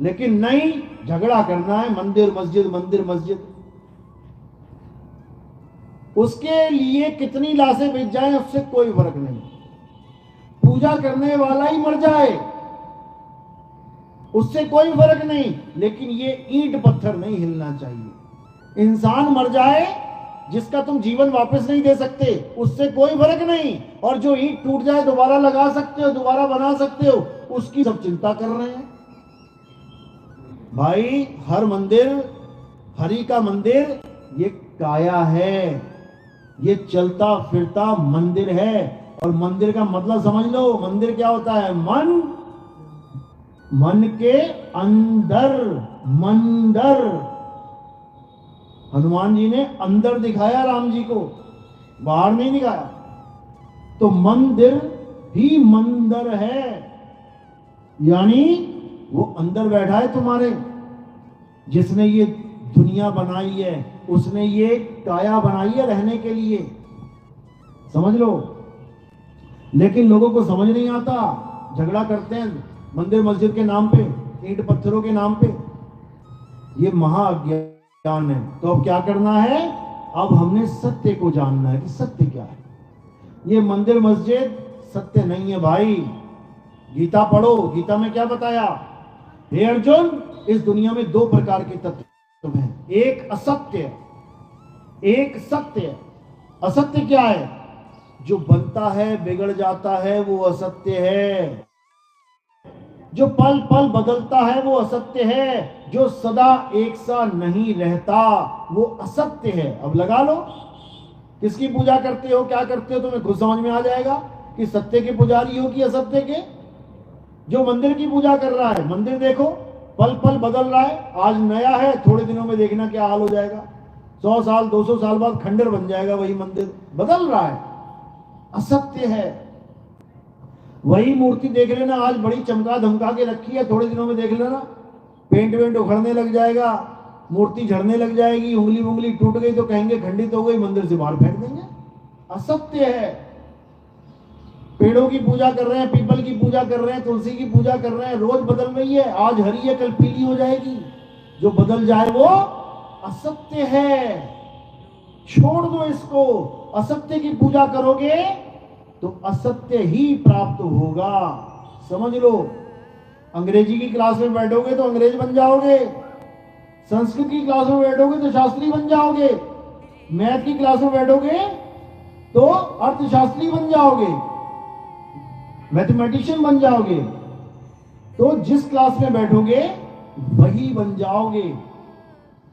लेकिन नहीं, झगड़ा करना है, मंदिर मस्जिद मंदिर मस्जिद। उसके लिए कितनी लाशें बिक जाएं उससे कोई फर्क नहीं। पूजा करने वाला ही मर जाए उससे कोई फर्क नहीं, लेकिन ये ईंट पत्थर नहीं हिलना चाहिए। इंसान मर जाए जिसका तुम जीवन वापस नहीं दे सकते, उससे कोई फर्क नहीं। और जो ईंट टूट जाए दोबारा लगा सकते हो, दोबारा बना सकते हो, उसकी सब चिंता कर रहे हैं। भाई हर मंदिर, हरि का मंदिर ये काया है, ये चलता फिरता मंदिर है। और मंदिर का मतलब समझ लो, मंदिर क्या होता है? मन के अंदर मंदिर। हनुमान जी ने अंदर दिखाया राम जी को, बाहर नहीं दिखाया। तो मंदिर ही मंदिर है, यानी वो अंदर बैठा है तुम्हारे। जिसने ये दुनिया बनाई है उसने ये काया बनाई है रहने के लिए, समझ लो। लेकिन लोगों को समझ नहीं आता, झगड़ा करते हैं मंदिर मस्जिद के नाम पे, ईंट पत्थरों के नाम पे। ये महाअज्ञान है। तो अब क्या करना है? अब हमने सत्य को जानना है कि सत्य क्या है। ये मंदिर मस्जिद सत्य नहीं है भाई। गीता पढ़ो, गीता में क्या बताया? हे अर्जुन, इस दुनिया में दो प्रकार के तत्व हैं, एक असत्य, एक सत्य। असत्य क्या है? जो बनता है बिगड़ जाता है वो असत्य है। जो पल पल बदलता है वो असत्य है। जो सदा एक सा नहीं रहता वो असत्य है। अब लगा लो किसकी पूजा करते हो, क्या करते हो, तुम्हें खुद समझ में आ जाएगा कि सत्य के पुजारी हो कि असत्य के। जो मंदिर की पूजा कर रहा है, मंदिर देखो पल पल बदल रहा है। आज नया है, थोड़े दिनों में देखना क्या हाल हो जाएगा। 100 साल 200 साल बाद खंडर बन जाएगा वही मंदिर, बदल रहा है, असत्य है। वही मूर्ति देख लेना, आज बड़ी चमका धमका के रखी है, थोड़े दिनों में देख लेना पेंट वेंट उखड़ने लग जाएगा, मूर्ति झड़ने लग जाएगी, उंगली टूट गई तो कहेंगे खंडित हो गई, मंदिर से बाहर फेंक देंगे। असत्य है। पेड़ों की पूजा कर रहे हैं, पीपल की पूजा कर रहे हैं, तुलसी की पूजा कर रहे हैं, रोज बदल रही है। आज हरी है कल पीली हो जाएगी। जो बदल जाए वो असत्य है। छोड़ दो इसको। असत्य की पूजा करोगे तो असत्य ही प्राप्त होगा, समझ लो। अंग्रेजी की क्लास में बैठोगे तो अंग्रेज बन जाओगे, संस्कृत की क्लास में बैठोगे तो शास्त्री बन जाओगे, मैथ की क्लास में बैठोगे तो अर्थशास्त्री बन जाओगे। मैथमेटिशियन बन जाओगे, तो जिस क्लास में बैठोगे वही बन जाओगे।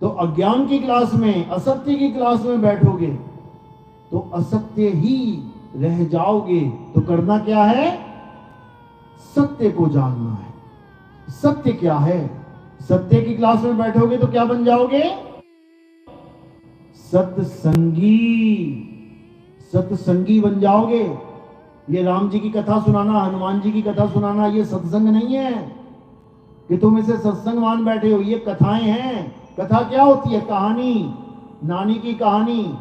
तो अज्ञान की क्लास में, असत्य की क्लास में बैठोगे तो असत्य ही रह जाओगे। तो करना क्या है? सत्य को जानना है। सत्य क्या है? सत्य की क्लास में बैठोगे तो क्या बन जाओगे? सत्संगी। सत्संगी बन जाओगे। ये राम जी की कथा सुनाना, हनुमान जी की कथा सुनाना, ये सत्संग नहीं है कि तुम इसे सत्संग मान बैठे हो। ये कथाएं हैं। कथा क्या होती है? कहानी, नानी की कहानी।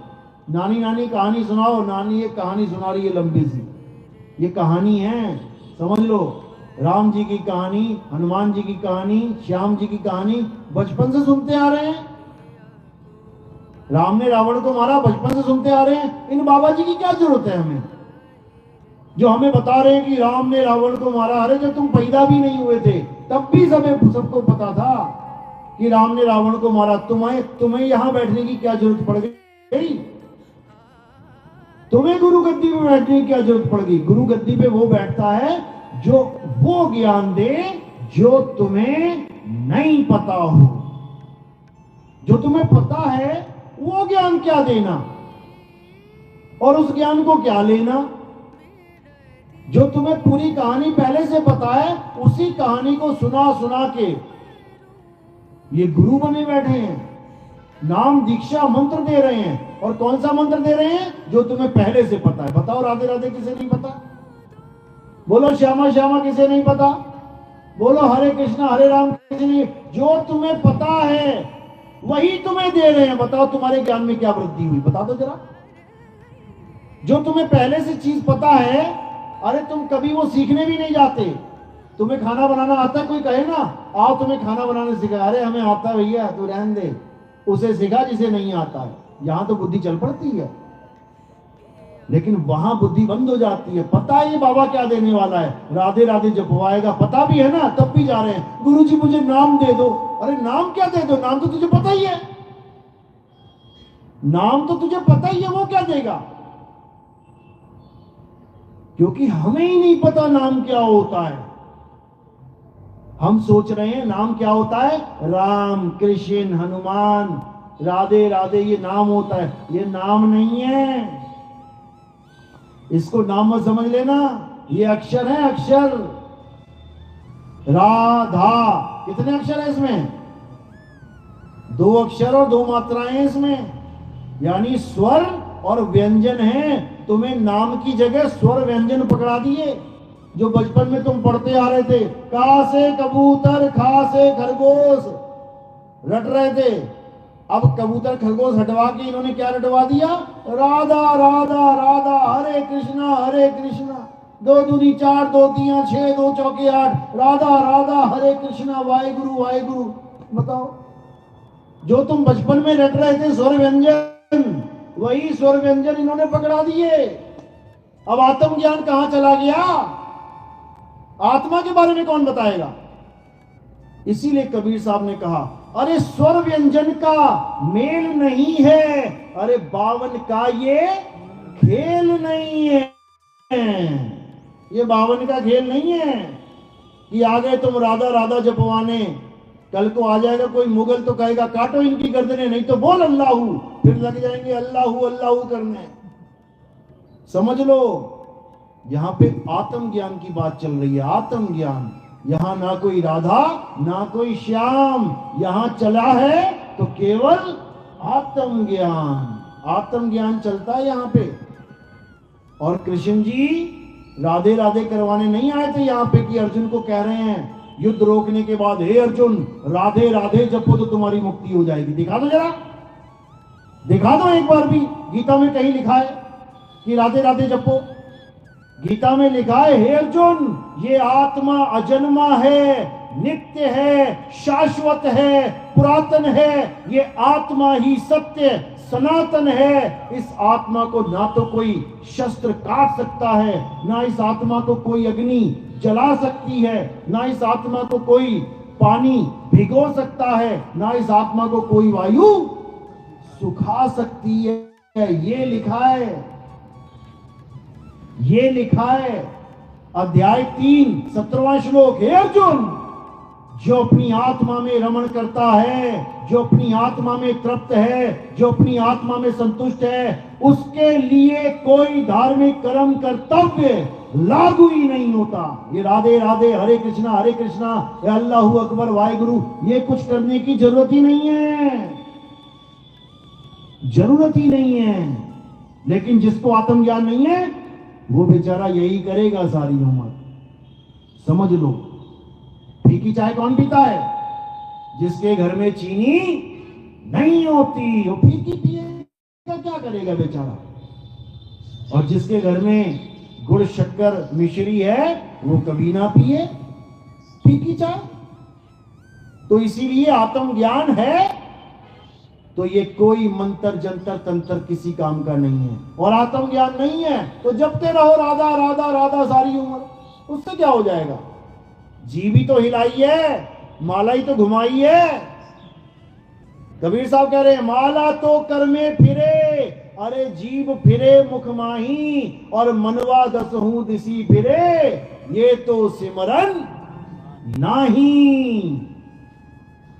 नानी नानी कहानी सुनाओ, नानी ये कहानी सुना रही है लंबी सी, ये कहानी है, समझ लो। राम जी की कहानी, हनुमान जी की कहानी, श्याम जी की कहानी बचपन से सुनते आ रहे हैं। राम ने रावण को मारा, बचपन से सुनते आ रहे हैं। इन बाबा जी की क्या जरूरत है हमें, जो हमें बता रहे हैं कि राम ने रावण को मारा? अरे जब तुम पैदा भी नहीं हुए थे तब भी सबको पता था कि राम ने रावण को मारा। तुम्हें यहां बैठने की क्या जरूरत पड़ गई? तुम्हें गुरु गद्दी पे बैठने की क्या जरूरत पड़ गई? गुरु गद्दी पे वो बैठता है जो वो ज्ञान दे जो तुम्हें नहीं पता हो। जो तुम्हें पता है वो ज्ञान क्या देना, और उस ज्ञान को क्या लेना? जो तुम्हें पूरी कहानी पहले से पता है, उसी कहानी को सुना सुना के ये गुरु बने बैठे हैं। नाम दीक्षा मंत्र दे रहे हैं। और कौन सा मंत्र दे रहे हैं? जो तुम्हें पहले से पता है। बताओ, राधे राधे किसे नहीं पता? बोलो श्यामा श्यामा किसे नहीं पता? बोलो हरे कृष्णा हरे राम किसे नहीं? जो तुम्हें पता है वही तुम्हें दे रहे हैं। बताओ तुम्हारे ज्ञान में क्या वृद्धि हुई? बता दो जरा। जो तुम्हें पहले से चीज पता है, अरे तुम कभी वो सीखने भी नहीं जाते। तुम्हें खाना बनाना आता है, कोई कहे ना आओ तुम्हें खाना बनाने सिखा, अरे हमें आता है भैया, तू रहने दे, उसे सिखा जिसे नहीं आता है। यहां तो बुद्धि चल पड़ती है, लेकिन वहां बुद्धि बंद हो जाती है। पता है ये बाबा क्या देने वाला है, राधे राधे जपवाएगा, पता भी है ना, तब भी जा रहे हैं। गुरुजी मुझे नाम दे दो। अरे नाम क्या दे दो? नाम तो तुझे पता ही है। नाम तो तुझे पता ही है, वो क्या देगा? क्योंकि हमें ही नहीं पता नाम क्या होता है। हम सोच रहे हैं नाम क्या होता है, राम कृष्ण हनुमान राधे राधे ये नाम होता है। ये नाम नहीं है, इसको नाम मत समझ लेना। ये अक्षर है, अक्षर। राधा, कितने अक्षर है इसमें? 2 अक्षर और 2 मात्राएं हैं इसमें, यानी स्वर और व्यंजन है। तुम्हें नाम की जगह स्वर व्यंजन पकड़ा दिए, जो बचपन में तुम पढ़ते आ रहे थे। का से कबूतर, खा से खरगोश रट रहे थे। अब कबूतर खरगोश हटवा के इन्होंने क्या रटवा दिया? राधा राधा राधा, हरे कृष्णा 2 दूनी 4, 2 तीन 6, 2 चौके 8, राधा राधा हरे कृष्णा वाहेगुरु वाहेगुरु। बताओ, जो तुम बचपन में रट रहे थे स्वर व्यंजन, वही स्वर व्यंजन इन्होंने पकड़ा दिए। अब आत्मज्ञान कहां चला गया? आत्मा के बारे में कौन बताएगा? इसीलिए कबीर साहब ने कहा, अरे स्वर व्यंजन का मेल नहीं है, अरे 52 का ये खेल नहीं है। ये 52 का खेल नहीं है कि आ गए तुम राधा राधा जपवाने। कल को आ जाएगा कोई मुगल तो कहेगा काटो इनकी गर्दनें, नहीं तो बोल अल्लाहू, फिर लग जाएंगे अल्लाहू अल्लाहू करने। समझ लो, यहां पे आत्मज्ञान की बात चल रही है। आत्मज्ञान, यहां ना कोई राधा ना कोई श्याम, यहां चला है तो केवल आत्मज्ञान। आत्मज्ञान चलता है यहां पे। और कृष्ण जी राधे राधे करवाने नहीं आए थे यहां पे कि अर्जुन को कह रहे हैं युद्ध रोकने के बाद, हे अर्जुन राधे राधे जपो तो तुम्हारी मुक्ति हो जाएगी। दिखा दो जरा, दिखा दो एक बार भी। गीता में कहीं लिखा है कि राधे राधे जपो? गीता में लिखा है, हे अर्जुन ये आत्मा अजन्मा है, नित्य है, शाश्वत है, पुरातन है। ये आत्मा ही सत्य सनातन है। इस आत्मा को ना तो कोई शस्त्र काट सकता है, ना इस आत्मा को कोई अग्नि जला सकती है, ना इस आत्मा को कोई पानी भिगो सकता है, ना इस आत्मा को कोई वायु सुखा सकती है। ये लिखा है, ये लिखा है। अध्याय 3 17वां श्लोक, हे अर्जुन, जो अपनी आत्मा में रमण करता है, जो अपनी आत्मा में तृप्त है, जो अपनी आत्मा में संतुष्ट है, उसके लिए कोई धार्मिक कर्म कर्तव्य लागू ही नहीं होता। ये राधे राधे, हरे कृष्णा, ये अल्लाह अकबर, वाहिगुरु, ये कुछ करने की जरूरत ही नहीं है, जरूरत ही नहीं है। लेकिन जिसको आत्मज्ञान नहीं है वो बेचारा यही करेगा सारी उम्र। समझ लो, फीकी चाय कौन पीता है? जिसके घर में चीनी नहीं होती वो फीकी पिएगा, क्या करेगा बेचारा। और जिसके घर में गुड़ शक्कर मिश्री है वो कभी ना पिए फीकी चाय। तो इसीलिए आत्मज्ञान है तो ये कोई मंत्र जंतर तंत्र किसी काम का नहीं है। और आत्मज्ञान नहीं है तो जपते रहो राधा राधा राधा सारी उम्र, उससे क्या हो जाएगा? जीवी तो हिलाई है, माला ही तो घुमाई है। कबीर साहब कह रहे हैं, माला तो कर में फिरे, अरे जीव फिरे मुख माही, और मनवा दसहूं दिसी फिरे, ये तो सिमरन नाही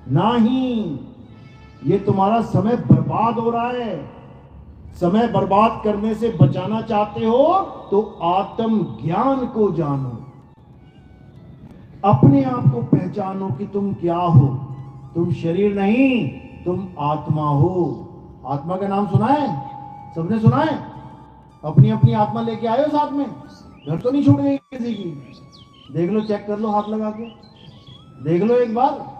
नाही। ये तुम्हारा समय बर्बाद हो रहा है। समय बर्बाद करने से बचाना चाहते हो तो आत्म ज्ञान को जानो, अपने आप को पहचानो कि तुम क्या हो। तुम शरीर नहीं, तुम आत्मा हो। आत्मा का नाम सुना है? सबने सुना है? अपनी अपनी आत्मा लेके आए हो साथ में? घर तो नहीं छूट गई किसी की? देख लो, चेक कर लो, हाथ लगा के देख लो एक बार।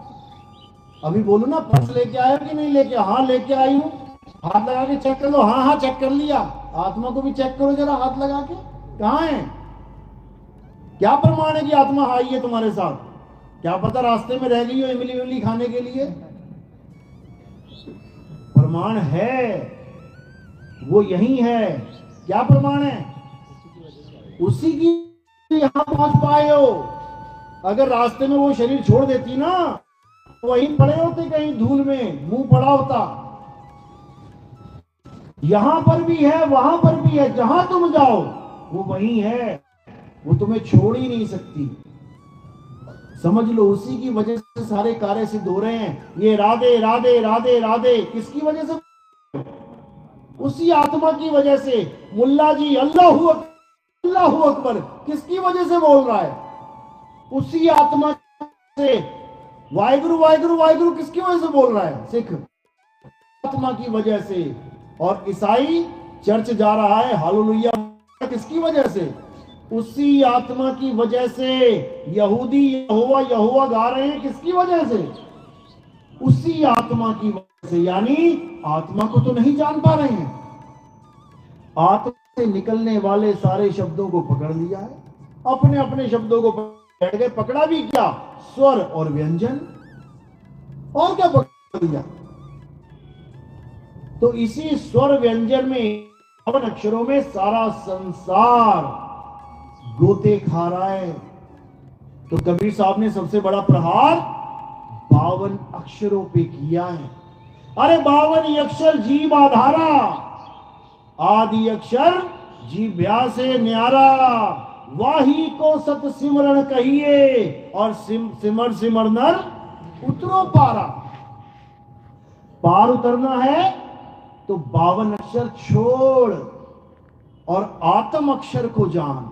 अभी बोलो ना, पर्स लेके आए हो कि नहीं लेके? हाँ लेके आई हूं। हाथ लगा के चेक कर लो। हाँ हाँ चेक कर लिया। आत्मा को भी चेक करो जरा, हाथ लगा के। कहाँ है? क्या प्रमाण है कि आत्मा आई है तुम्हारे साथ? क्या पता रास्ते में रह गई हो इमली विमली खाने के लिए। प्रमाण है, वो यही है। क्या प्रमाण है? उसी की यहां पहुंच पाए हो। अगर रास्ते में वो शरीर छोड़ देती ना, वहीं पड़े होते कहीं धूल में, मुंह पड़ा होता। यहां पर भी है, वहां पर भी है, जहां तुम जाओ वो वहीं है, वो तुम्हें छोड़ ही नहीं सकती। समझ लो, उसी की वजह से सारे कार्य सिद्ध हो रहे हैं। ये राधे राधे राधे राधे किसकी वजह से? उसी आत्मा की वजह से। मुल्ला जी अल्लाहू अकबर किसकी वजह से बोल रहा है? उसी आत्मा से। वाहिगुरु वाहिगुरु वाहिगुरु किसकी वजह से बोल रहा है? सिख आत्मा की वजह से। और ईसाई चर्च जा रहा है हालेलुया किसकी वजह से? उसी आत्मा की वजह से। यहूदी यहोवा यहोवा गा रहे हैं किसकी वजह से? उसी आत्मा की वजह से। यानी आत्मा को तो नहीं जान पा रहे हैं, आत्मा से निकलने वाले सारे शब्दों को पकड़ लिया है। अपने अपने शब्दों को बैठ गए। पकड़ा भी क्या? स्वर और व्यंजन। और क्या पकड़ लिया? तो इसी स्वर व्यंजन में 52 अक्षरों में सारा संसार गोते खा रहा है। तो कबीर साहब ने सबसे बड़ा प्रहार 52 अक्षरों पे किया है। अरे 52 अक्षर जीव आधारा, आदि अक्षर जीव्या से न्यारा, वाही को सत सिमरण कहिए, और सिमर सिमर नर उतरो पारा। पार उतरना है तो 52 अक्षर छोड़ और आत्म अक्षर को जान।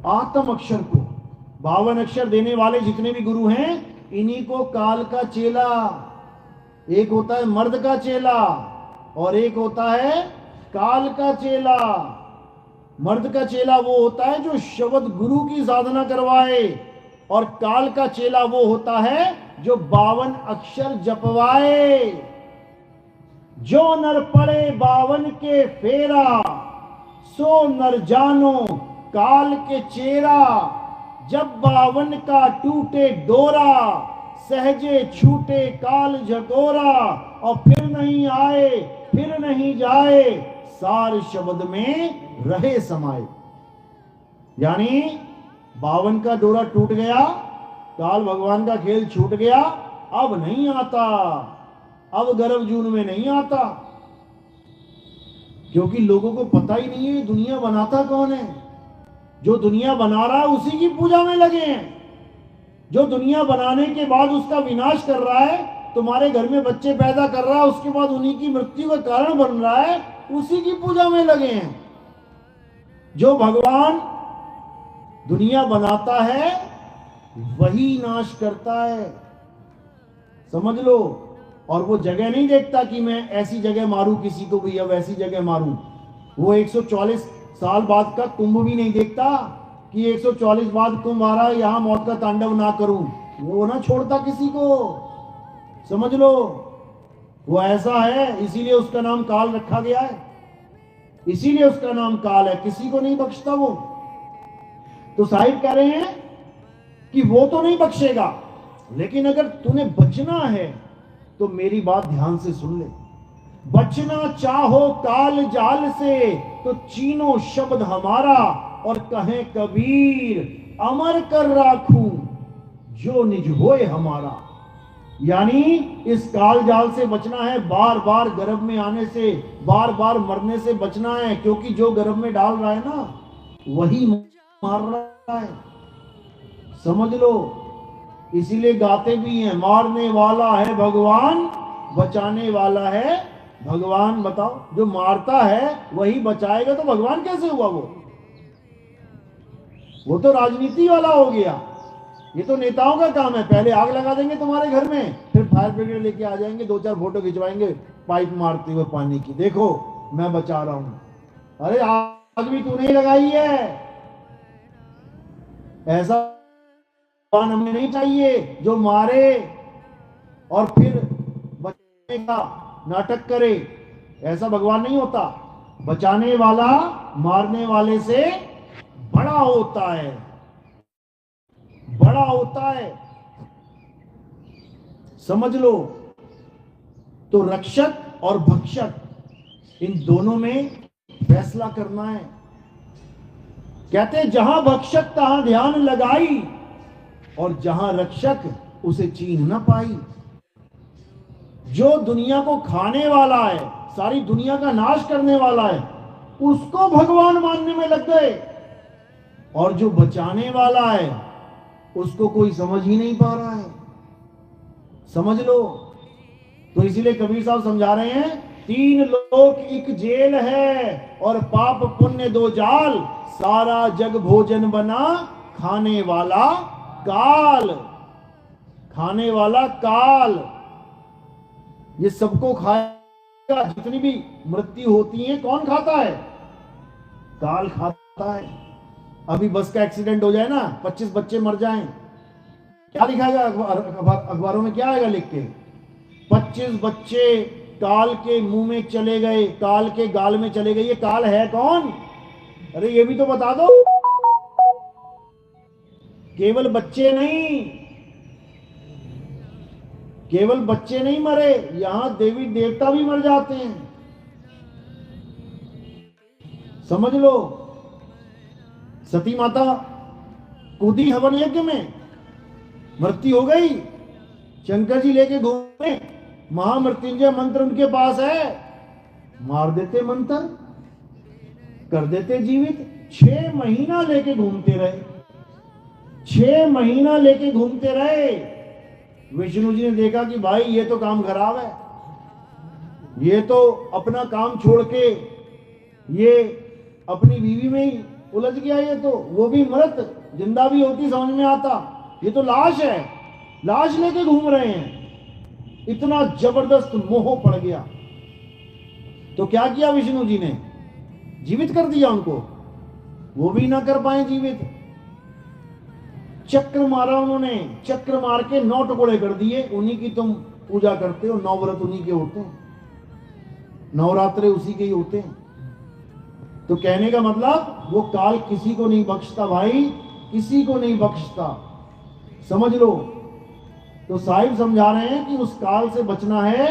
आत्म अक्षर को 52 अक्षर देने वाले जितने भी गुरु हैं, इन्हीं को काल का चेला, एक होता है मर्द का चेला और एक होता है काल का चेला। मर्द का चेला वो होता है जो शब्द गुरु की साधना करवाए, और काल का चेला वो होता है जो 52 अक्षर जपवाए। जो नर पड़े 52 के फेरा, सो नर जानो काल के चेरा। जब 52 का टूटे डोरा, सहजे छूटे काल झकोरा। और फिर नहीं आए फिर नहीं जाए, सार शब्द में रहे समाये। यानी 52 का डोरा टूट गया, काल भगवान का खेल छूट गया, अब नहीं आता, अब गर्भ जून में नहीं आता। क्योंकि लोगों को पता ही नहीं है दुनिया बनाता कौन है। जो दुनिया बना रहा है उसी की पूजा में लगे हैं। जो दुनिया बनाने के बाद उसका विनाश कर रहा है, तुम्हारे घर में बच्चे पैदा कर रहा है, उसके बाद उन्हीं की मृत्यु का कारण बन रहा है, उसी की पूजा में लगे हैं। जो भगवान दुनिया बनाता है वही नाश करता है, समझ लो। और वो जगह नहीं देखता कि मैं ऐसी जगह मारूं किसी को भी या वैसी जगह मारूं। वो 140 साल बाद का कुंभ भी नहीं देखता कि 140 बाद कुंभ आ रहा है, यहां मौत का तांडव ना करूं। वो ना छोड़ता किसी को, समझ लो। वो ऐसा है, इसीलिए उसका नाम काल रखा गया है, इसीलिए उसका नाम काल है, किसी को नहीं बख्शता वो। तो साहिब कह रहे हैं कि वो तो नहीं बख्शेगा, लेकिन अगर तूने बचना है तो मेरी बात ध्यान से सुन ले। बचना चाहो काल जाल से तो चीनो शब्द हमारा, और कहें कबीर अमर कर राखूं जो निज होए हमारा। यानी इस काल जाल से बचना है, बार बार गर्भ में आने से, बार बार मरने से बचना है, क्योंकि जो गर्भ में डाल रहा है ना वही मार रहा है, समझ लो। इसीलिए गाते भी हैं, मारने वाला है भगवान, बचाने वाला है भगवान। बताओ, जो मारता है वही बचाएगा तो भगवान कैसे हुआ? वो तो राजनीति वाला हो गया। ये तो नेताओं का काम है, पहले आग लगा देंगे तुम्हारे घर में, फिर फायर ब्रिगेड लेके आ जाएंगे, 2-4 फोटो खिंचवाएंगे पाइप मारते हुए पानी की, देखो मैं बचा रहा हूं। अरे आग भी तूने ही लगाई है। ऐसा भगवान हमें नहीं चाहिए जो मारे और फिर बचाने का नाटक करे। ऐसा भगवान नहीं होता। बचाने वाला मारने वाले से बड़ा होता है, बड़ा होता है, समझ लो। तो रक्षक और भक्षक इन दोनों में फैसला करना है। कहते जहां भक्षक तहां ध्यान लगाई, और जहां रक्षक उसे चीन न पाई। जो दुनिया को खाने वाला है, सारी दुनिया का नाश करने वाला है, उसको भगवान मानने में लग गए, और जो बचाने वाला है उसको कोई समझ ही नहीं पा रहा है, समझ लो। तो इसीलिए कबीर साहब समझा रहे हैं, 3 लोक एक जेल है, और पाप पुण्य 2 जाल, सारा जग भोजन बना, खाने वाला काल, खाने वाला काल। ये सबको खाएगा। जितनी भी मृत्यु होती है कौन खाता है? काल खाता है। अभी बस का एक्सीडेंट हो जाए ना, 25 बच्चे मर जाएं, क्या लिखाएगा अखबारों में? क्या आएगा लिख के? 25 बच्चे काल के मुंह में चले गए, काल के गाल में चले गए। ये काल है कौन? अरे ये भी तो बता दो। केवल बच्चे नहीं, केवल बच्चे नहीं मरे, यहां देवी देवता भी मर जाते हैं, समझ लो। सती माता कूदी हवन यज्ञ में, मृत्यु हो गई। शंकर जी लेके घूमे, महामृत्युंजय मंत्र उनके पास है, मार देते मंत्र, कर देते जीवित। 6 महीना लेके घूमते रहे, 6 महीना लेके घूमते रहे। विष्णु जी ने देखा कि भाई ये तो काम खराब है, ये तो अपना काम छोड़ के ये अपनी बीवी में ही उलझ गया। ये तो वो भी मृत, जिंदा भी होती समझ में आता, ये तो लाश है, लाश लेके घूम रहे हैं। इतना जबरदस्त मोह पड़ गया। तो क्या किया विष्णु जी ने? जीवित कर दिया उनको, वो भी ना कर पाए जीवित। चक्र मारा उन्होंने, चक्र मार के 9 टुकड़े कर दिए। उन्हीं की तुम पूजा करते हो, 9 व्रत उन्हीं के होते हैं, नवरात्रे उसी के ही होते हैं। तो कहने का मतलब वो काल किसी को नहीं बख्शता भाई, किसी को नहीं बख्शता, समझ लो। तो साहिब समझा रहे हैं कि उस काल से बचना है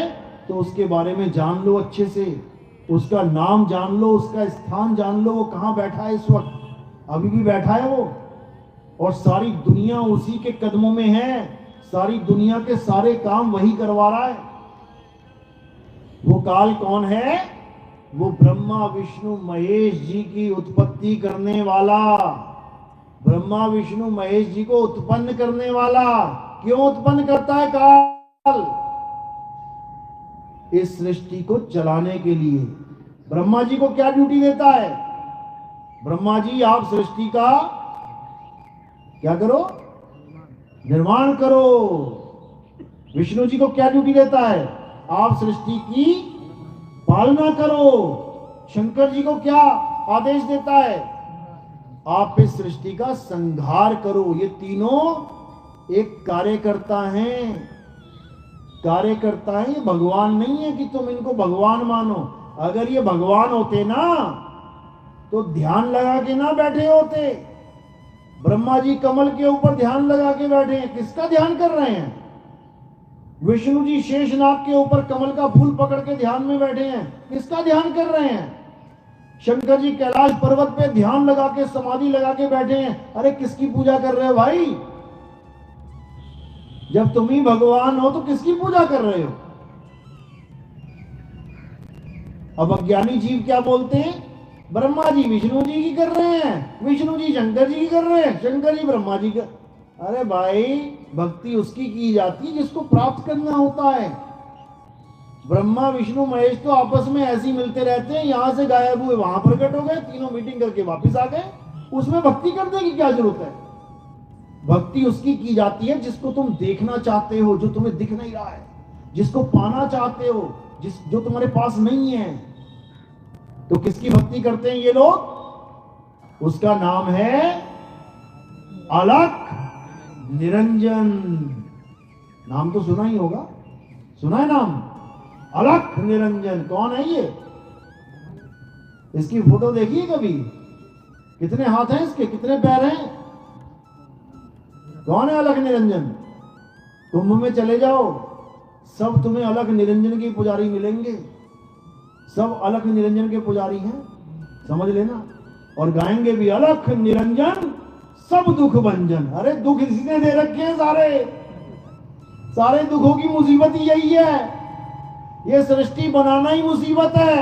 तो उसके बारे में जान लो अच्छे से, उसका नाम जान लो, उसका स्थान जान लो, वो कहां बैठा है इस वक्त। अभी भी बैठा है वो, और सारी दुनिया उसी के कदमों में है, सारी दुनिया के सारे काम वही करवा रहा है। वो काल कौन है? वो ब्रह्मा विष्णु महेश जी की उत्पत्ति करने वाला, ब्रह्मा विष्णु महेश जी को उत्पन्न करने वाला। क्यों उत्पन्न करता है काल? इस सृष्टि को चलाने के लिए। ब्रह्मा जी को क्या ड्यूटी देता है? ब्रह्मा जी आप सृष्टि का क्या करो? निर्माण करो। विष्णु जी को क्या ड्यूटी देता है? आप सृष्टि की पालना करो। शंकर जी को क्या आदेश देता है? आप इस सृष्टि का संहार करो। ये तीनों एक कार्यकर्ता हैं। कार्यकर्ता है, ये भगवान नहीं है कि तुम इनको भगवान मानो। अगर ये भगवान होते ना तो ध्यान लगा के ना बैठे होते। ब्रह्मा जी कमल के ऊपर ध्यान लगा के बैठे हैं। किसका ध्यान कर रहे हैं? विष्णु जी शेषनाग के ऊपर कमल का फूल पकड़ के ध्यान में बैठे हैं। किसका ध्यान कर रहे हैं? शंकर जी कैलाश पर्वत पे ध्यान लगा के समाधि लगा के बैठे हैं। अरे किसकी पूजा कर रहे हो भाई? जब तुम ही भगवान हो तो किसकी पूजा कर रहे हो? अब अज्ञानी जीव क्या बोलते हैं? ब्रह्मा जी विष्णु जी की कर रहे हैं, विष्णु जी शंकर जी की कर रहे हैं, शंकर जी ब्रह्मा जी का। अरे भाई, भक्ति उसकी की जाती है जिसको प्राप्त करना होता है। ब्रह्मा विष्णु महेश तो आपस में ऐसे ही मिलते रहते हैं। यहां से गायब हुए वहां प्रकट हो गए, तीनों मीटिंग करके वापस आ गए। उसमें भक्ति करने की क्या जरूरत है? भक्ति उसकी की जाती है जिसको तुम देखना चाहते हो, जो तुम्हें दिख नहीं रहा है, जिसको पाना चाहते हो, जो तुम्हारे पास नहीं है। तो किसकी भक्ति करते हैं ये लोग? उसका नाम है अलख निरंजन। नाम तो सुना ही होगा, सुना है नाम? अलख निरंजन। कौन है ये? इसकी फोटो देखिए कभी? कितने हाथ हैं इसके, कितने पैर हैं? कौन है अलख निरंजन? कुंभ में चले जाओ, सब तुम्हें अलख निरंजन के पुजारी मिलेंगे। सब अलख निरंजन के पुजारी हैं, समझ लेना। और गाएंगे भी अलख निरंजन सब दुख भंजन। अरे दुख इसने दे रखे हैं सारे दुखों की मुसीबत ही यही है। ये सृष्टि बनाना ही मुसीबत है।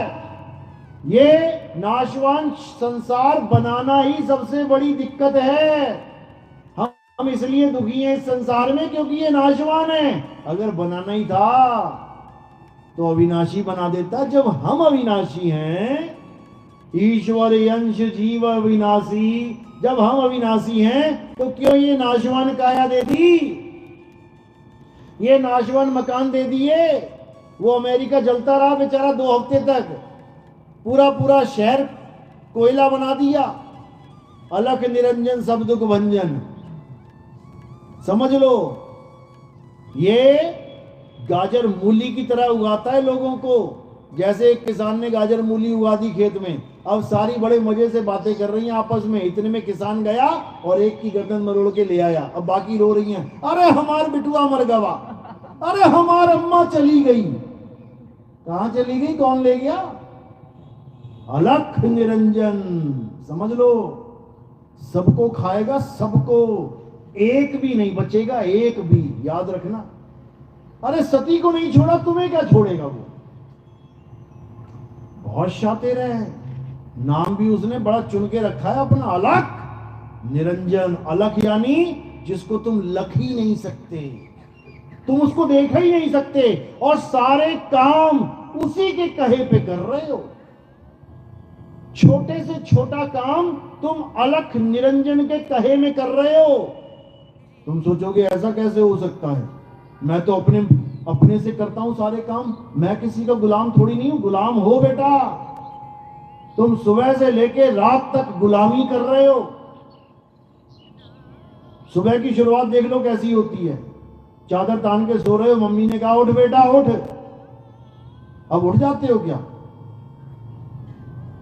ये नाशवान संसार बनाना ही सबसे बड़ी दिक्कत है। हम इसलिए दुखी हैं इस संसार में क्योंकि ये नाशवान है। अगर बनाना ही था तो अविनाशी बना देता। जब हम अविनाशी हैं, ईश्वर अंश जीव अविनाशी, जब हम अविनाशी हैं तो क्यों ये नाशवान काया दे दी, ये नाशवान मकान दे दिए। वो अमेरिका जलता रहा बेचारा 2 हफ्ते तक, पूरा शहर कोयला बना दिया। अलख निरंजन सब दुख भंजन। समझ लो, ये गाजर मूली की तरह उगाता है लोगों को। जैसे एक किसान ने गाजर मूली उगा दी खेत में, अब सारी बड़े मजे से बातें कर रही हैं आपस में। इतने में किसान गया और एक की गर्दन मरोड़ के ले आया। अब बाकी रो रही हैं, अरे हमार बिटुआ मर गवा, अरे हमार अम्मा चली गई। कहां चली गई? कौन ले गया? अलख निरंजन। समझ लो, सबको खाएगा, सबको, एक भी नहीं बचेगा, एक भी। याद रखना। अरे सती को नहीं छोड़ा, तुम्हें क्या छोड़ेगा वो? बहुत शातिर है। नाम भी उसने बड़ा चुन के रखा है अपना, अलख निरंजन। अलख यानी जिसको तुम लख ही नहीं सकते, तुम उसको देख ही नहीं सकते, और सारे काम उसी के कहे पे कर रहे हो। छोटे से छोटा काम तुम अलख निरंजन के कहे में कर रहे हो। तुम सोचोगे ऐसा कैसे हो सकता है? मैं तो अपने से करता हूं सारे काम, मैं किसी का गुलाम थोड़ी नहीं हूं। गुलाम हो बेटा, तुम सुबह से लेके रात तक गुलामी कर रहे हो। सुबह की शुरुआत देख लो कैसी होती है। चादर तान के सो रहे हो, मम्मी ने कहा उठ बेटा उठ। अब उठ जाते हो क्या?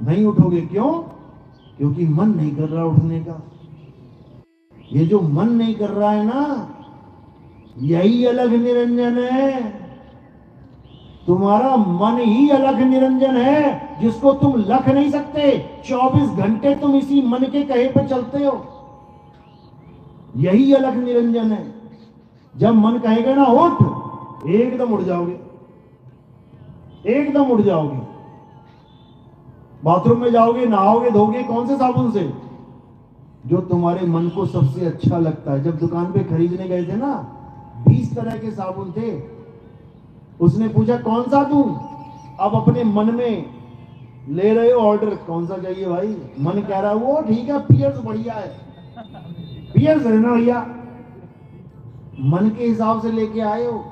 नहीं उठोगे। क्यों? क्योंकि मन नहीं कर रहा उठने का। ये जो मन नहीं कर रहा है ना, यही अलग निरंजन है। तुम्हारा मन ही अलग निरंजन है, जिसको तुम लख नहीं सकते। 24 घंटे तुम इसी मन के कहे पे चलते हो। यही अलग निरंजन है। जब मन कहेगा ना उठ, एकदम उठ जाओगे, एकदम उठ जाओगे। बाथरूम में जाओगे, नहाओगे, धोगे कौन से साबुन से? जो तुम्हारे मन को सबसे अच्छा लगता है। जब दुकान पे खरीदने गए थे ना, 20 तरह के साबुन थे। उसने पूछा कौन सा दूं? अब अपने मन में ले रहे हो ऑर्डर, कौन सा चाहिए भाई? मन कह रहा है वो ठीक है, पियर्स बढ़िया है, पियर्स है ना भैया। मन के हिसाब से लेके आए हो।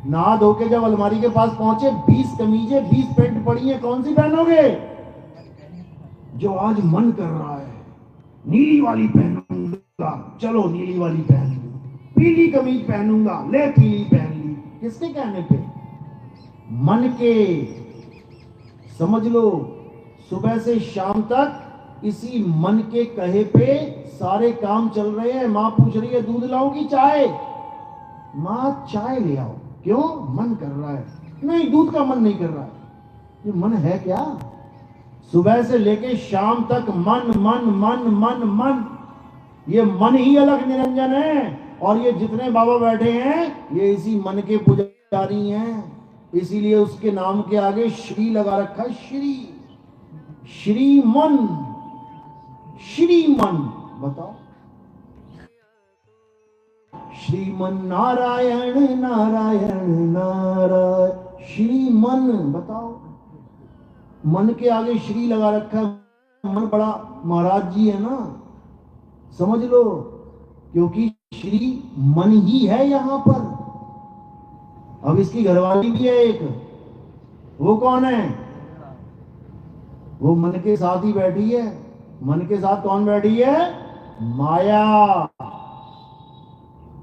नहा धो के जब अलमारी के पास पहुंचे, 20 कमीजें 20 पैंट पड़ी हैं, कौन सी पहनोगे? जो आज मन कर रहा है, नीली वाली पहनूंगा, चलो नीली वाली पहन ली। पीली कमीज पहनूंगा, ले पीली पहन ली। किसके कहने पे? मन के। समझ लो, सुबह से शाम तक इसी मन के कहे पे सारे काम चल रहे हैं। माँ पूछ रही है दूध लाओ कि चाय? माँ चाय ले आओ। क्यों? मन कर रहा है। नहीं, दूध का मन नहीं कर रहा है। ये मन है क्या? सुबह से लेके शाम तक मन मन मन मन मन। ये मन ही अलग निरंजन है। और ये जितने बाबा बैठे हैं, ये इसी मन के पुजारी हैं। इसीलिए उसके नाम के आगे श्री लगा रखा है। श्री, श्री मन, श्री मन। बताओ, श्रीमन नारायण नारायण नारायण, श्री मन। बताओ, मन के आगे श्री लगा रखा है। मन बड़ा महाराज जी है ना, समझ लो, क्योंकि श्री मन ही है यहां पर। अब इसकी घरवाली भी है एक, वो कौन है? वो मन के साथ ही बैठी है। मन के साथ कौन बैठी है? माया।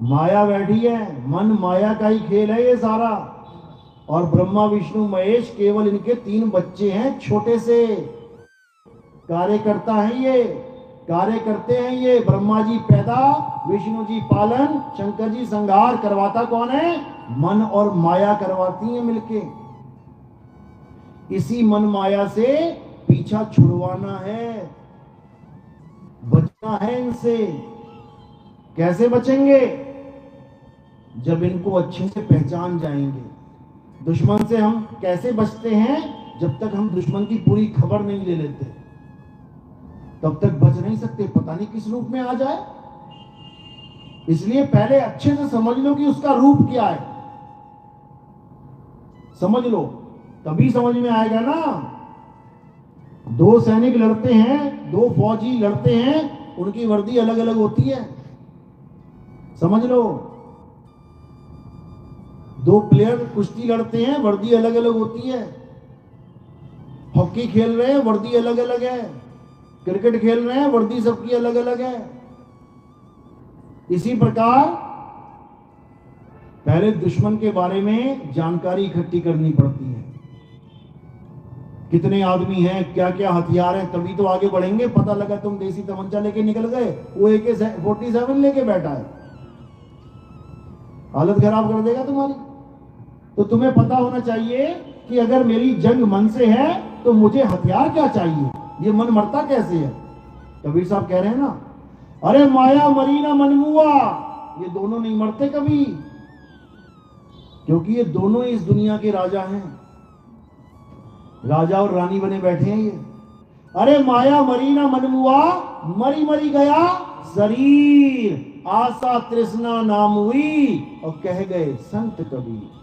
माया बैठी है। मन माया का ही खेल है ये सारा। और ब्रह्मा विष्णु महेश केवल इनके 3 बच्चे हैं, छोटे से कार्यकर्ता हैं। ये कार्य करते हैं। ये ब्रह्मा जी पैदा, विष्णु जी पालन, शंकर जी संहार। करवाता कौन है? मन और माया करवाती है मिलके। इसी मन माया से पीछा छुड़वाना है, बचना है इनसे। कैसे बचेंगे? जब इनको अच्छे से पहचान जाएंगे। दुश्मन से हम कैसे बचते हैं? जब तक हम दुश्मन की पूरी खबर नहीं ले लेते, तब तक बच नहीं सकते। पता नहीं किस रूप में आ जाए। इसलिए पहले अच्छे से समझ लो कि उसका रूप क्या है। समझ लो, तभी समझ में आएगा ना। 2 सैनिक लड़ते हैं, 2 फौजी लड़ते हैं, उनकी वर्दी अलग अलग होती है। समझ लो, 2 प्लेयर कुश्ती लड़ते हैं, वर्दी अलग अलग होती है। हॉकी खेल रहे हैं, वर्दी अलग अलग है। क्रिकेट खेल रहे हैं, वर्दी सबकी अलग अलग है। इसी प्रकार पहले दुश्मन के बारे में जानकारी इकट्ठी करनी पड़ती है। कितने आदमी हैं, क्या क्या हथियार हैं, तभी तो आगे बढ़ेंगे। पता लगा तुम देसी तमंचा लेके निकल गए, वो AK-47 लेके बैठा है, हालत खराब कर देगा तुम्हारी। तो तुम्हें पता होना चाहिए कि अगर मेरी जंग मन से है तो मुझे हथियार क्या चाहिए। ये मन मरता कैसे है? कबीर साहब कह रहे हैं ना, अरे माया मरी ना मन मुआ। ये दोनों नहीं मरते कभी, क्योंकि ये दोनों इस दुनिया के राजा हैं। राजा और रानी बने बैठे हैं ये। अरे माया मरी ना मन मुआ, मरी मरी गया शरीर। आशा तृष्णा नाम हुई, और कह गए संत कबीर।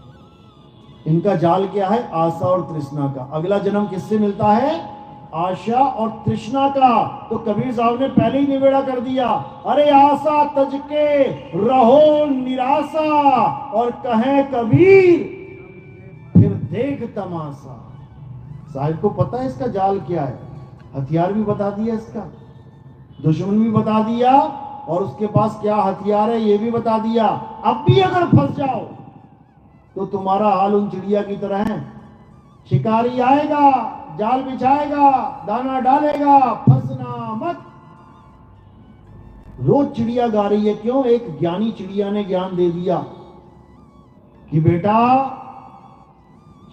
इनका जाल क्या है? आशा और तृष्णा का। अगला जन्म किससे मिलता है? आशा और तृष्णा का। तो कबीर साहब ने पहले ही निबेड़ा कर दिया, अरे आशा तज के रहो निराशा, और कहे कबीर फिर देख तमाशा। साहिब को पता है इसका जाल क्या है। हथियार भी बता दिया इसका, दुश्मन भी बता दिया, और उसके पास क्या हथियार है ये भी बता दिया। अब भी अगर फंस जाओ तो तुम्हारा हाल उन चिड़िया की तरह है। शिकारी आएगा, जाल बिछाएगा, दाना डालेगा, फंसना मत। रोज चिड़िया गा रही है, क्यों? एक ज्ञानी चिड़िया ने ज्ञान दे दिया कि बेटा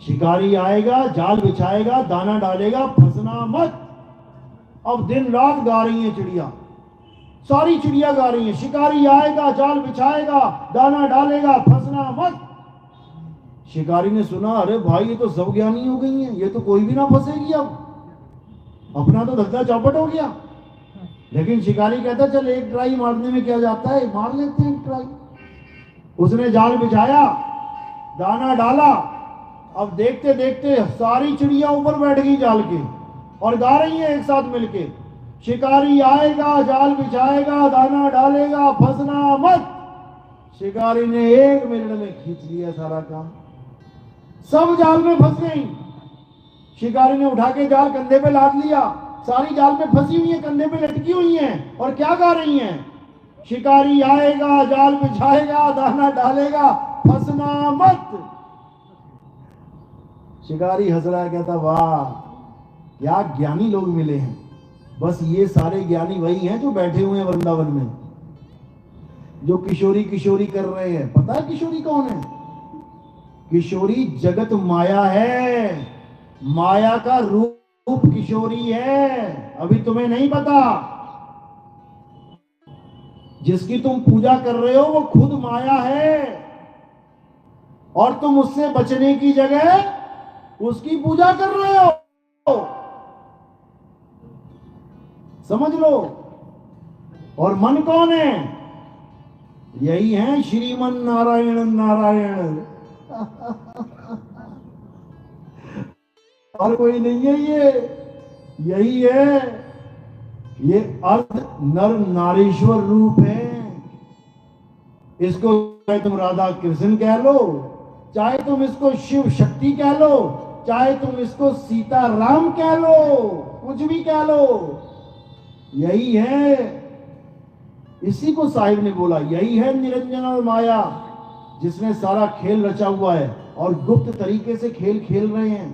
शिकारी आएगा, जाल बिछाएगा, दाना डालेगा, फंसना मत। अब दिन रात गा रही है चिड़िया, सारी चिड़िया गा रही है, शिकारी आएगा, जाल बिछाएगा, दाना डालेगा, फंसना मत। शिकारी ने सुना, अरे भाई ये तो सब ज्ञानी हो गई हैं, ये तो कोई भी ना फंसेगी। अब अपना तो धक्का चौपट हो गया। लेकिन शिकारी कहता चल एक ट्राई मारने में क्या जाता है, मार लेते हैं एक ट्राई। उसने जाल बिछाया, दाना डाला। अब देखते देखते सारी चिड़िया ऊपर बैठ गई जाल के और गा रही है एक साथ मिलके, शिकारी आएगा, जाल बिछाएगा, दाना डालेगा, फंसना मत। शिकारी ने 1 मिनट में खींच लिया सारा काम, सब जाल में फंस गई। शिकारी ने उठा के जाल कंधे पे लाद लिया, सारी जाल में फंसी हुई है, कंधे पे लटकी हुई हैं और क्या गा रही हैं, शिकारी आएगा, जाल बिछाएगा, दाना डालेगा, फंसना मत। शिकारी हंस रहा है, कहता वाह क्या ज्ञानी लोग मिले हैं। बस ये सारे ज्ञानी वही हैं जो बैठे हुए हैं वृंदावन में, जो किशोरी किशोरी कर रहे हैं। पता है किशोरी कौन है? किशोरी जगत माया है, माया का रूप किशोरी है। अभी तुम्हें नहीं पता, जिसकी तुम पूजा कर रहे हो वो खुद माया है और तुम उससे बचने की जगह उसकी पूजा कर रहे हो, समझ लो। और मन कौन है? यही है श्रीमन नारायण नारायण और कोई नहीं है, ये यही है। ये अर्ध नर नारीश्वर रूप है। इसको चाहे तुम राधा कृष्ण कह लो, चाहे तुम इसको शिव शक्ति कह लो, चाहे तुम इसको सीता राम कह लो, कुछ भी कह लो, यही है। इसी को साहिब ने बोला, यही है निरंजन और माया, जिसने सारा खेल रचा हुआ है और गुप्त तरीके से खेल खेल रहे हैं।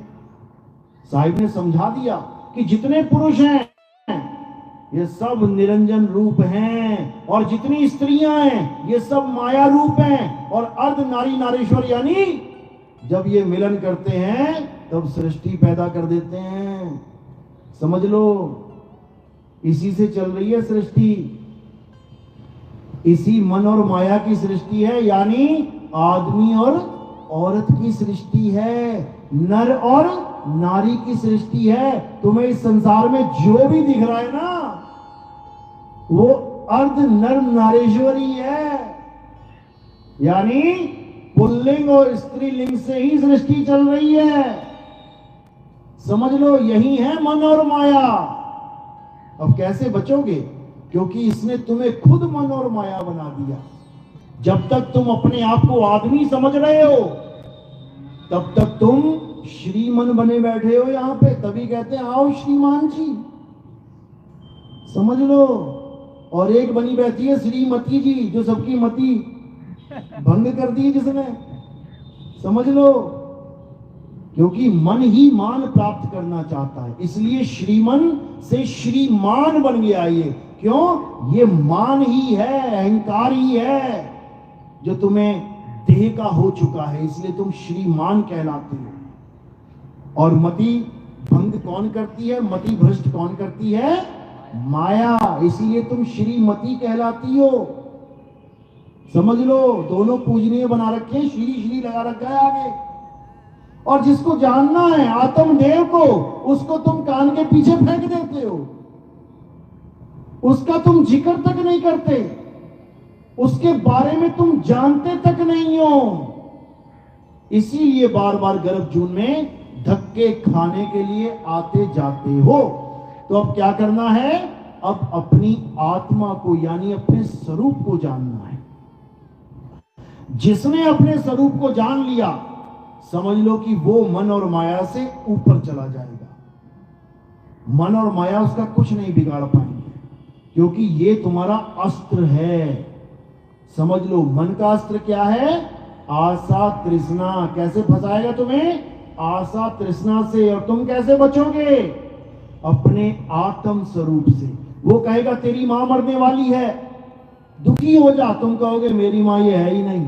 साहिब ने समझा दिया कि जितने पुरुष हैं ये सब निरंजन रूप हैं और जितनी स्त्रियां हैं ये सब माया रूप हैं और अर्ध नारी नारीश्वर, यानी जब ये मिलन करते हैं तब सृष्टि पैदा कर देते हैं। समझ लो, इसी से चल रही है सृष्टि, इसी मन और माया की सृष्टि है, यानी आदमी और औरत की सृष्टि है, नर और नारी की सृष्टि है। तुम्हें इस संसार में जो भी दिख रहा है ना वो अर्ध नर नारेश्वरी है, यानी पुल्लिंग और स्त्रीलिंग से ही सृष्टि चल रही है। समझ लो, यही है मन और माया। अब कैसे बचोगे? क्योंकि इसने तुम्हें खुद मन और माया बना दिया। जब तक तुम अपने आप को आदमी समझ रहे हो तब तक तुम श्रीमन बने बैठे हो यहां पे, तभी कहते हैं आओ श्रीमान जी, समझ लो। और एक बनी बैठी है श्रीमती जी, जो सबकी मति भंग कर दी जिसने, समझ लो। क्योंकि मन ही मान प्राप्त करना चाहता है, इसलिए श्रीमन से श्रीमान बन गया ये। क्यों? ये मान ही है, अहंकार ही है जो तुम्हें देह का हो चुका है, इसलिए तुम श्रीमान कहलाते हो। और मति भंग कौन करती है? मति भ्रष्ट कौन करती है? माया, इसीलिए तुम श्रीमती कहलाती हो। समझ लो, दोनों पूजनीय बना रखे हैं, श्री श्री लगा रखा है आगे। और जिसको जानना है आत्मदेव को, उसको तुम कान के पीछे फेंक देते हो, उसका तुम जिक्र तक नहीं करते, उसके बारे में तुम जानते तक नहीं हो। इसीलिए बार बार गर्भजून में धक्के खाने के लिए आते जाते हो। तो अब क्या करना है? अब अपनी आत्मा को, यानी अपने स्वरूप को जानना है। जिसने अपने स्वरूप को जान लिया, समझ लो कि वो मन और माया से ऊपर चला जाएगा। मन और माया उसका कुछ नहीं बिगाड़ पाएंगे, क्योंकि ये तुम्हारा अस्त्र है। समझ लो, मन का अस्त्र क्या है? आशा तृष्णा। कैसे फंसाएगा तुम्हें? आशा तृष्णा से। और तुम कैसे बचोगे? अपने आत्म स्वरूप से। वो कहेगा तेरी मां मरने वाली है, दुखी हो जा, तुम कहोगे मेरी मां ये है ही नहीं।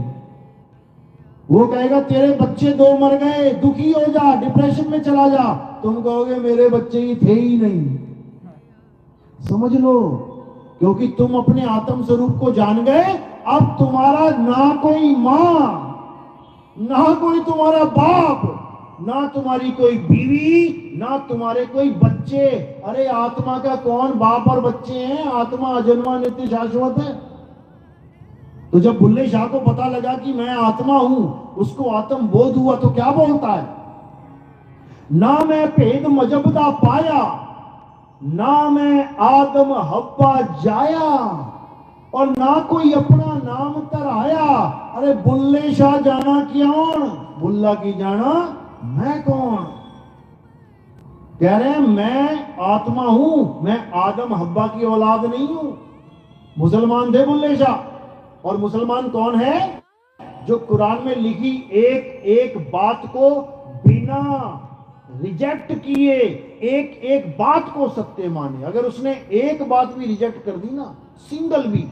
वो कहेगा तेरे बच्चे 2 मर गए, दुखी हो जा, डिप्रेशन में चला जा, तुम कहोगे मेरे बच्चे ही थे ही नहीं। समझ लो, क्योंकि तुम अपने आत्म स्वरूप को जान गए। अब तुम्हारा ना कोई मां, ना कोई तुम्हारा बाप, ना तुम्हारी कोई बीवी, ना तुम्हारे कोई बच्चे। अरे आत्मा का कौन बाप और बच्चे हैं? आत्मा अजन्मा नित्य शाश्वत है। तो जब बुल्ले शाह को पता लगा कि मैं आत्मा हूं, उसको आत्म बोध हुआ, तो क्या बोलता है? ना मैं भेद मजबदा पाया, ना मैं आदम हब्बा जाया, और ना कोई अपना नाम तराया। अरे बुल्ले शाह जाना क्यों? बुल्ला की जाना मैं कौन? कह रहे हैं मैं आत्मा हूं, मैं आदम हब्बा की औलाद नहीं हूं। मुसलमान थे बुल्ले शाह। और मुसलमान कौन है? जो कुरान में लिखी एक एक बात को बिना रिजेक्ट किए, एक एक बात को सत्य माने। अगर उसने एक बात भी रिजेक्ट कर दी ना, सिंगल भी,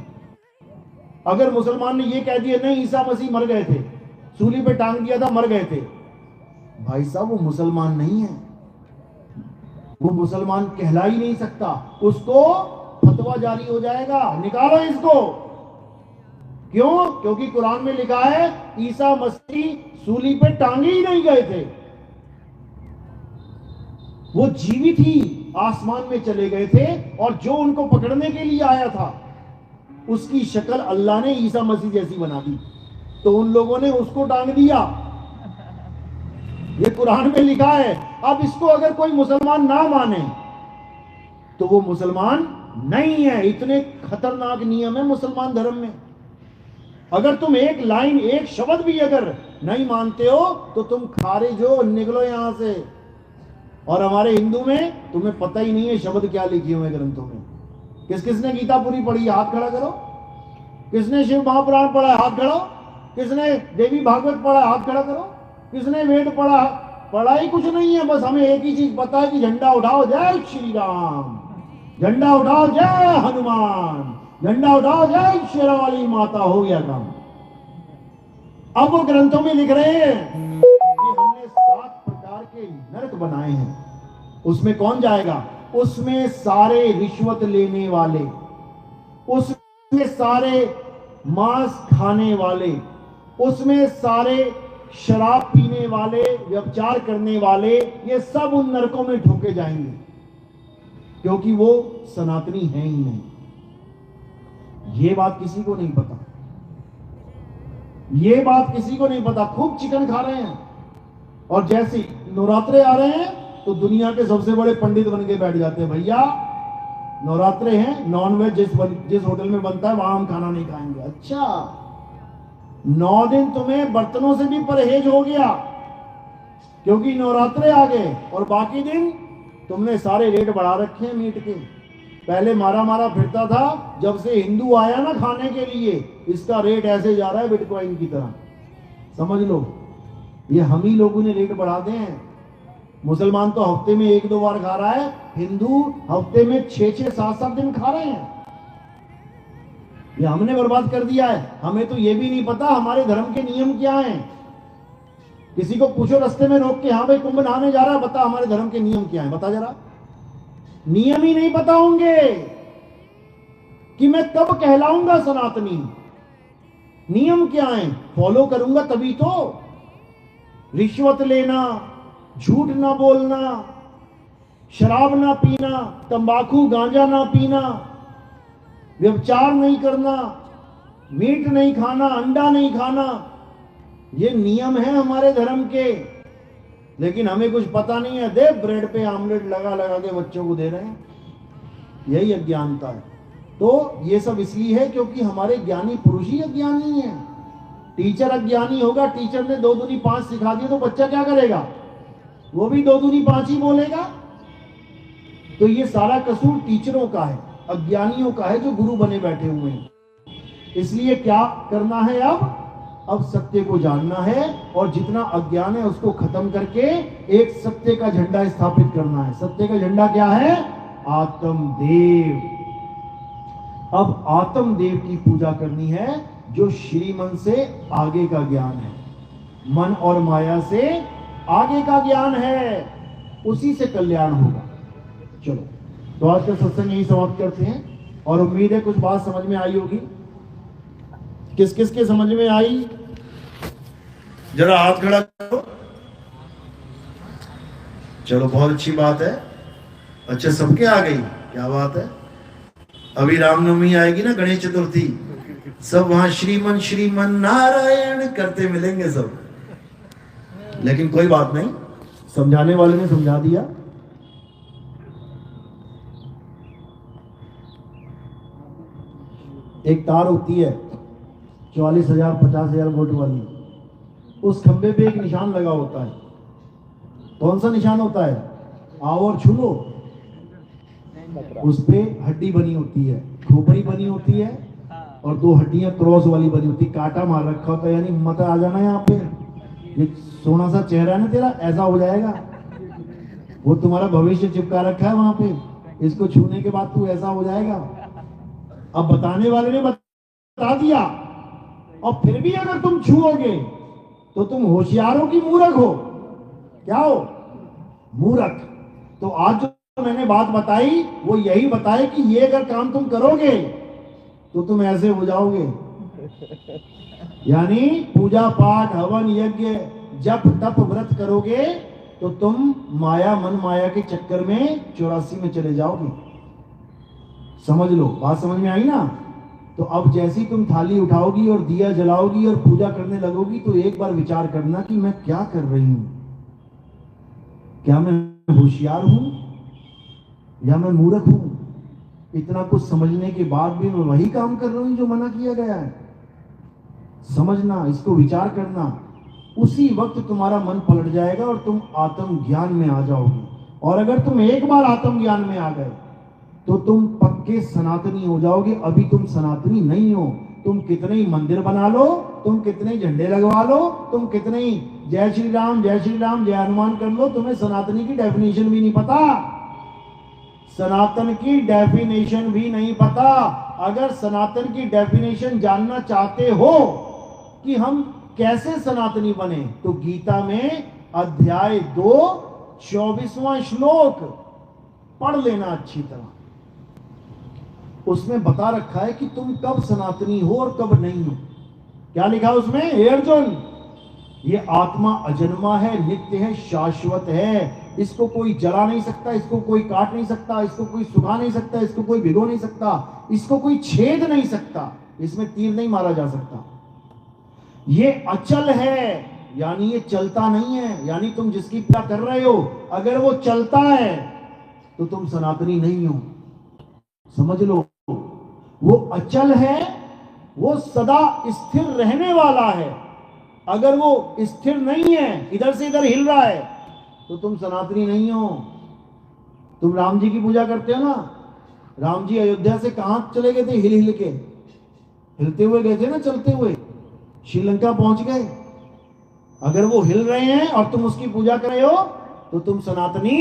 अगर मुसलमान ने ये कह दिया नहीं ईसा मसीह मर गए थे, सूली पे टांग दिया था, मर गए थे, भाई साहब वो मुसलमान नहीं है, वो मुसलमान कहला ही नहीं सकता। उसको फतवा जारी हो जाएगा, निकालो इसको। क्यों? क्योंकि कुरान में लिखा है ईसा मसीह सूली पे टांगे ही नहीं गए थे, वो जीवित ही आसमान में चले गए थे। और जो उनको पकड़ने के लिए आया था, उसकी शक्ल अल्लाह ने ईसा मसीह जैसी बना दी, तो उन लोगों ने उसको टांग दिया। ये कुरान में लिखा है। अब इसको अगर कोई मुसलमान ना माने तो वो मुसलमान नहीं है। इतने खतरनाक नियम है मुसलमान धर्म में। अगर तुम एक लाइन, एक शब्द भी अगर नहीं मानते हो तो तुम खारिज हो, निकलो यहां से। और हमारे हिंदू में तुम्हें पता ही नहीं है शब्द क्या लिखे हुए ग्रंथों में। किस किसने गीता पूरी पढ़ी? हाथ खड़ा करो। किसने शिव महापुराण पढ़ा? हाथ खड़ा। किसने देवी भागवत पढ़ा? हाथ खड़ा करो। किसने वेद पढ़ा? पढ़ा ही कुछ नहीं है। बस हमें एक ही चीज पता है कि झंडा उठाओ, जय श्री राम, झंडा उठाओ, जय हनुमान, झंडा उठाओ, जय शेरावाली माता। हो गया काम। अब वो ग्रंथों में लिख रहे हैं कि हमने 7 प्रकार के नरक बनाए हैं। उसमें कौन जाएगा? उसमें सारे रिश्वत लेने वाले, उसमें सारे मांस खाने वाले, उसमें सारे शराब पीने वाले, व्यभिचार करने वाले, ये सब उन नरकों में ठोके जाएंगे, क्योंकि वो सनातनी है ही नहीं। ये बात किसी को नहीं पता, ये बात किसी को नहीं पता। खूब चिकन खा रहे हैं, और जैसे नवरात्रे आ रहे हैं तो दुनिया के सबसे बड़े पंडित बन के बैठ जाते हैं। भैया नवरात्रे हैं, नॉनवेज जिस होटल में बनता है वहां हम खाना नहीं खाएंगे। अच्छा, 9 दिन तुम्हें बर्तनों से भी परहेज हो गया क्योंकि नवरात्रे आ गए, और बाकी दिन तुमने सारे रेट बढ़ा रखे हैं मीट के। पहले मारा मारा फिरता था, जब से हिंदू आया ना खाने के लिए, इसका रेट ऐसे जा रहा है बिटकॉइन की तरह। समझ लो, ये हम ही लोगों ने रेट बढ़ा दे हैं। मुसलमान तो हफ्ते में 1-2 बार खा रहा है, हिंदू हफ्ते में 6-6, 7-7 दिन खा रहे हैं। ये हमने बर्बाद कर दिया है। हमें तो ये भी नहीं पता हमारे धर्म के नियम क्या हैं। किसी को पूछो रास्ते में रोक के, हाँ भाई कुंभ नहाने जा रहा है, बता हमारे धर्म के नियम क्या है, बता जरा। नियम ही नहीं पता होंगे कि मैं कब कहलाऊंगा सनातनी, नियम क्या है, फॉलो करूंगा तभी तो। रिश्वत लेना, झूठ ना बोलना, शराब ना पीना, तंबाकू गांजा ना पीना, व्यभिचार नहीं करना, मीट नहीं खाना, अंडा नहीं खाना, ये नियम है हमारे धर्म के। लेकिन हमें कुछ पता नहीं है। दे ब्रेड पे आमलेट लगा लगा के बच्चों को दे रहे हैं, यही अज्ञानता है। तो ये सब इसलिए है क्योंकि हमारे ज्ञानी पुरुष ही अज्ञानी है। टीचर अज्ञानी होगा, टीचर ने 2 दूनी 5 सिखा दिया तो बच्चा क्या करेगा? वो भी 2 दूनी 5 ही बोलेगा। तो ये सारा कसूर टीचरों का है, अज्ञानियों का है जो गुरु बने बैठे हुए हैं। इसलिए क्या करना है? अब सत्य को जानना है, और जितना अज्ञान है उसको खत्म करके एक सत्य का झंडा स्थापित करना है। सत्य का झंडा क्या है? आत्मदेव। अब आत्मदेव की पूजा करनी है, जो श्रीमन से आगे का ज्ञान है, मन और माया से आगे का ज्ञान है, उसी से कल्याण होगा। चलो, तो आज का सत्संग यही समाप्त करते हैं, और उम्मीद है कुछ बात समझ में आई होगी। किस किस के समझ में आई? जरा हाथ खड़ा करो। चलो बहुत अच्छी बात है। अच्छा सबके आ गई, क्या बात है। अभी रामनवमी आएगी ना, गणेश चतुर्थी, सब वहां श्रीमन नारायण करते मिलेंगे सब। लेकिन कोई बात नहीं, समझाने वाले ने समझा दिया। एक तार होती है 44,000 50,000 वोल्ट वाली, उस खंबे पे एक निशान लगा होता है। कौन सा निशान होता है? आओ और छू लो। उस पे हड्डी बनी होती है, खोपड़ी बनी होती है और 2 हड्डियां क्रॉस वाली बनी होती है, कांटा मार रखा होता है, यानी मत आ जाना यहाँ पे, ये सोना सा चेहरा है ना तेरा, ऐसा हो जाएगा। वो तुम्हारा भविष्य चिपका रखा है वहां पे, इसको छूने के बाद तू ऐसा हो जाएगा। अब बताने वाले ने बता दिया, और फिर भी अगर तुम छूओगे तो तुम होशियार हो कि मूर्ख हो? क्या हो? मूर्ख। तो आज जो मैंने बात बताई वो यही बताए कि ये अगर काम तुम करोगे तो तुम ऐसे हो जाओगे। यानी पूजा पाठ हवन यज्ञ जप तप व्रत करोगे तो तुम माया मन माया के चक्कर में 84 में चले जाओगे। समझ लो, बात समझ में आई ना? तो अब जैसी तुम थाली उठाओगी और दिया जलाओगी और पूजा करने लगोगी तो एक बार विचार करना कि मैं क्या कर रही हूं। क्या मैं होशियार हूं या मैं मूर्ख हूं? इतना कुछ समझने के बाद भी मैं वही काम कर रहा हूं जो मना किया गया है। समझना, इसको विचार करना, उसी वक्त तुम्हारा मन पलट जाएगा और तुम आत्म ज्ञान में आ जाओगे। और अगर तुम एक बार आत्म ज्ञान में आ गए तो तुम पक्के सनातनी हो जाओगे। अभी तुम सनातनी नहीं हो। तुम कितने ही मंदिर बना लो, तुम कितने ही झंडे लगवा लो, तुम कितने ही जय श्री राम जय हनुमान कर लो, तुम्हें सनातनी की डेफिनेशन भी नहीं पता। सनातन की डेफिनेशन भी नहीं पता। अगर सनातन की डेफिनेशन जानना चाहते हो कि हम कैसे सनातनी बने तो गीता में अध्याय 2 24वां श्लोक पढ़ लेना अच्छी तरह। उसमें बता रखा है कि तुम कब सनातनी हो और कब नहीं हो। क्या लिखा उसमें? हे अर्जुन, ये आत्मा अजन्मा है, नित्य है, शाश्वत है। इसको कोई जला नहीं सकता, इसको कोई काट नहीं सकता, इसको कोई सुखा नहीं सकता, इसको कोई भिगो नहीं सकता, इसको कोई छेद नहीं सकता, इसमें तीर नहीं मारा जा सकता। ये अचल है, यानी ये चलता नहीं है। यानी तुम जिसकी पूजा कर रहे हो अगर वो चलता है तो तुम सनातनी नहीं हो। समझ लो, वो अचल है, वो सदा स्थिर रहने वाला है। अगर वो स्थिर नहीं है, इधर से इधर हिल रहा है, तो तुम सनातनी नहीं हो। तुम राम जी की पूजा करते हो ना, राम जी अयोध्या से कहां चले गए थे? हिल हिल के, हिलते हुए गए थे ना, चलते हुए श्रीलंका पहुंच गए। अगर वो हिल रहे हैं और तुम उसकी पूजा कर रहे हो तो तुम सनातनी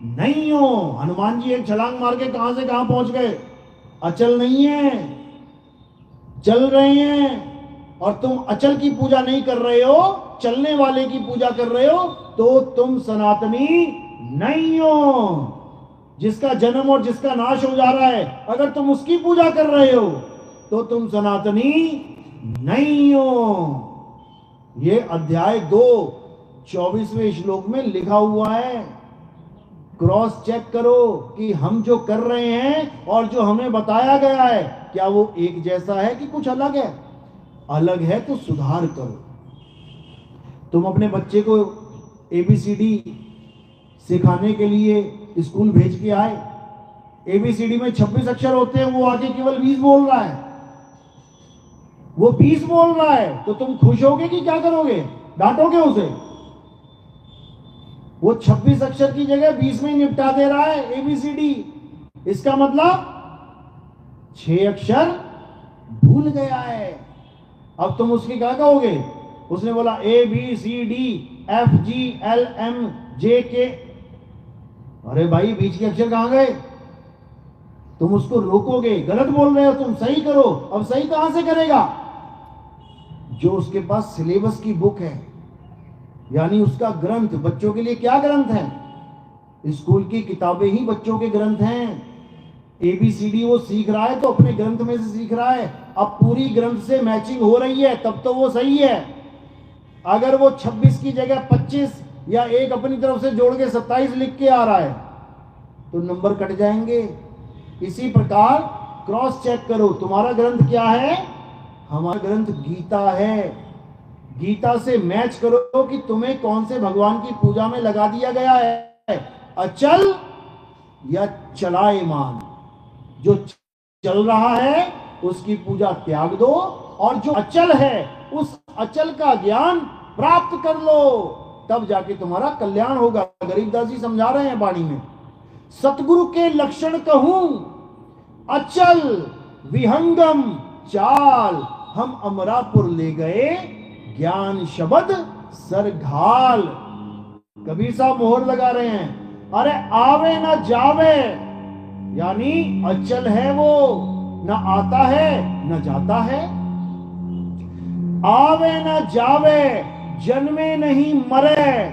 नहीं हो। हनुमान जी एक छलांग मार के कहां से कहां पहुंच गए? अचल नहीं है, चल रहे हैं। और तुम अचल की पूजा नहीं कर रहे हो, चलने वाले की पूजा कर रहे हो, तो तुम सनातनी नहीं हो। जिसका जन्म और जिसका नाश हो जा रहा है, अगर तुम उसकी पूजा कर रहे हो तो तुम सनातनी नहीं हो। ये अध्याय 2 24वें श्लोक में लिखा हुआ है। क्रॉस चेक करो कि हम जो कर रहे हैं और जो हमें बताया गया है क्या वो एक जैसा है कि कुछ अलग है। अलग है तो सुधार करो। तुम अपने बच्चे को ABCD सिखाने के लिए स्कूल भेज के आए, ABCD में 26 अक्षर होते हैं, वो आगे केवल 20 बोल रहा है, वो 20 बोल रहा है, तो तुम खुश होगे कि क्या करोगे? डांटोगे उसे? वो 26 अक्षर की जगह 20 में निपटा दे रहा है ABCD। इसका मतलब 6 अक्षर भूल गया है। अब तुम उसकी क्या कहोगे? उसने बोला ABCDFGLMJK। अरे भाई, बीच के अक्षर कहां गए? तुम उसको रोकोगे, गलत बोल रहे हो तुम, सही करो। अब सही कहां से करेगा? जो उसके पास सिलेबस की बुक है, यानी उसका ग्रंथ। बच्चों के लिए क्या ग्रंथ है? स्कूल की किताबें ही बच्चों के ग्रंथ हैं। ABCD वो सीख रहा है तो अपने ग्रंथ में से सीख रहा है। अब पूरी ग्रंथ से मैचिंग हो रही है तब तो वो सही है। अगर वो 26 की जगह 25 या एक अपनी तरफ से जोड़ के 27 लिख के आ रहा है तो नंबर कट जाएंगे। इसी प्रकार क्रॉस चेक करो, तुम्हारा ग्रंथ क्या है? हमारा ग्रंथ गीता है। गीता से मैच करो कि तुम्हें कौन से भगवान की पूजा में लगा दिया गया है, अचल या चलायमान। जो चल रहा है उसकी पूजा त्याग दो, और जो अचल है उस अचल का ज्ञान प्राप्त कर लो, तब जाके तुम्हारा कल्याण होगा। गरीबदास जी समझा रहे हैं वाणी में, सतगुरु के लक्षण कहूं अचल विहंगम चाल, हम अमरापुर ले गए ज्ञान शब्द सरघाल। कबीर साहब मोहर लगा रहे हैं, अरे आवे ना जावे, यानी अचल है वो, ना आता है न जाता है। आवे न जावे जन्मे नहीं मरे,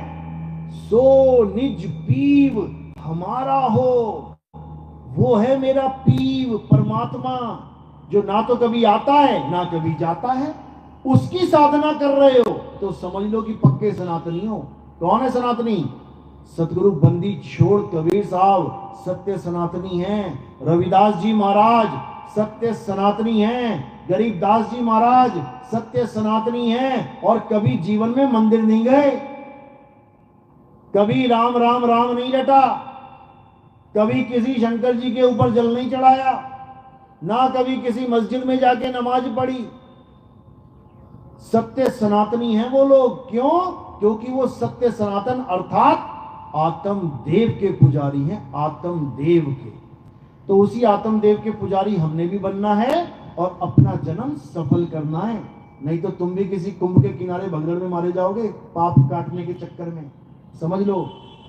सो निज पीव हमारा हो। वो है मेरा पीव परमात्मा, जो ना तो कभी आता है ना कभी जाता है। उसकी साधना कर रहे हो तो समझ लो कि पक्के सनातनी हो। कौन है सनातनी? सतगुरु बंदी छोड़ कबीर साहब सत्य सनातनी हैं। रविदास जी महाराज सत्य सनातनी हैं। गरीबदास जी महाराज सत्य सनातनी हैं। और कभी जीवन में मंदिर नहीं गए, कभी राम राम राम नहीं रटा, कभी किसी शंकर जी के ऊपर जल नहीं चढ़ाया, ना कभी किसी मस्जिद में जाके नमाज पढ़ी। सत्य सनातनी हैं वो लोग। क्यों? क्योंकि वो सत्य सनातन अर्थात आत्मदेव के पुजारी हैं, आत्मदेव के। तो उसी आत्मदेव के पुजारी हमने भी बनना है और अपना जन्म सफल करना है। नहीं तो तुम भी किसी कुंभ के किनारे भगदड़ में मारे जाओगे पाप काटने के चक्कर में। समझ लो,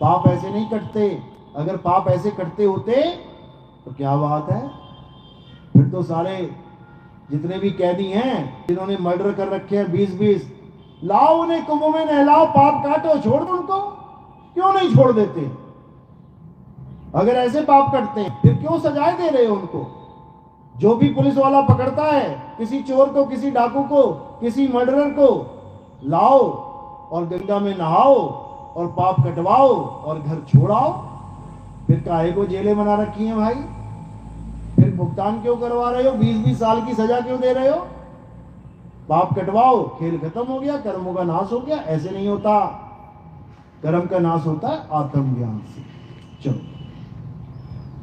पाप ऐसे नहीं कटते। अगर पाप ऐसे कटते होते तो क्या बात है, फिर तो सारे जितने भी कैदी हैं जिन्होंने मर्डर कर रखे हैं 20-20, लाओ उन्हें कुंभ में नहलाओ, पाप काटो, छोड़ दो उनको। क्यों नहीं छोड़ देते? अगर ऐसे पाप करते हैं फिर क्यों सजाएं दे रहे हो उनको? जो भी पुलिस वाला पकड़ता है किसी चोर को, किसी डाकू को, किसी मर्डरर को, लाओ और गंगा में नहाओ और पाप कटवाओ और घर छोड़ाओ। फिर काहे को जेलें बना रखी हैं भाई? फिर भुगतान क्यों करवा रहे हो? 20-20 साल की सजा क्यों दे रहे हो? पाप कटवाओ, खेल खत्म हो गया, कर्मों का नाश हो गया। ऐसे नहीं होता। कर्म का नाश होता है आत्मज्ञान से। चलो,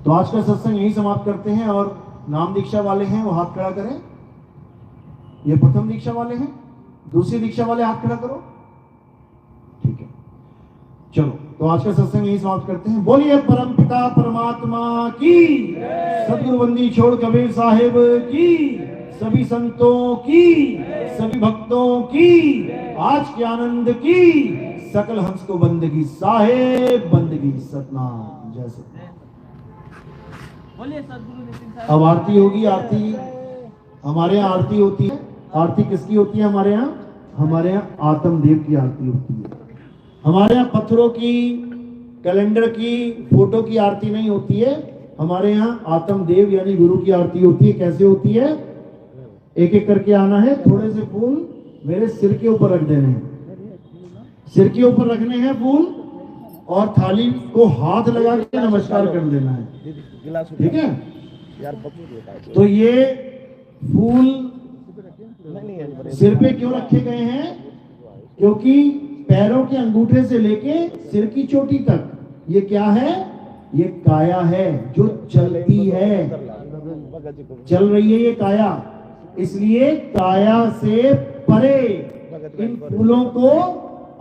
तो आज का सत्संग यही समाप्त करते हैं। और नाम दीक्षा वाले हैं वो हाथ खड़ा करें। ये प्रथम दीक्षा वाले हैं, दूसरी दीक्षा वाले हाथ खड़ा करो। ठीक है, चलो, तो आज का सत्संग यही समाप्त करते हैं। बोलिए परम पिता परमात्मा की, सतगुरु बंदी छोड़ कबीर साहिब की, सभी संतों की, सभी भक्तों की, आज के आनंद की, सकल हंस को बंदगी साहेब बंदगी सतनाम। जय सतनाम। अब आरती होगी। आरती हमारे यहाँ आरती होती है। आरती किसकी होती है हमारे यहाँ? हमारे यहाँ आत्मदेव की आरती होती है। हमारे यहाँ पत्थरों की, कैलेंडर की, फोटो की आरती नहीं होती है। हमारे यहाँ आत्मदेव यानी गुरु की आरती होती है। कैसे होती है? एक एक करके आना है, थोड़े से फूल मेरे सिर के ऊपर रख देने हैं। सिर के ऊपर रखने हैं फूल और थाली को हाथ लगा के नमस्कार कर देना है। ठीक है? तो ये फूल सिर पे क्यों रखे गए हैं? क्योंकि पैरों के अंगूठे से लेके सिर की चोटी तक ये क्या है? ये काया है जो चलती है, चल रही है ये काया। इसलिए काया से परे इन फूलों को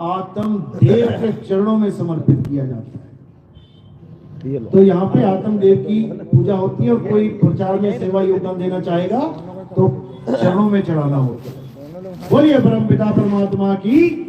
आत्मदेव के चरणों में समर्पित किया जाता है। तो यहाँ पे आत्मदेव की पूजा होती है। और कोई प्रचार में सेवा योगदान देना चाहेगा तो चरणों में चढ़ाना होता है। बोलिए परम पिता परमात्मा की।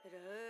र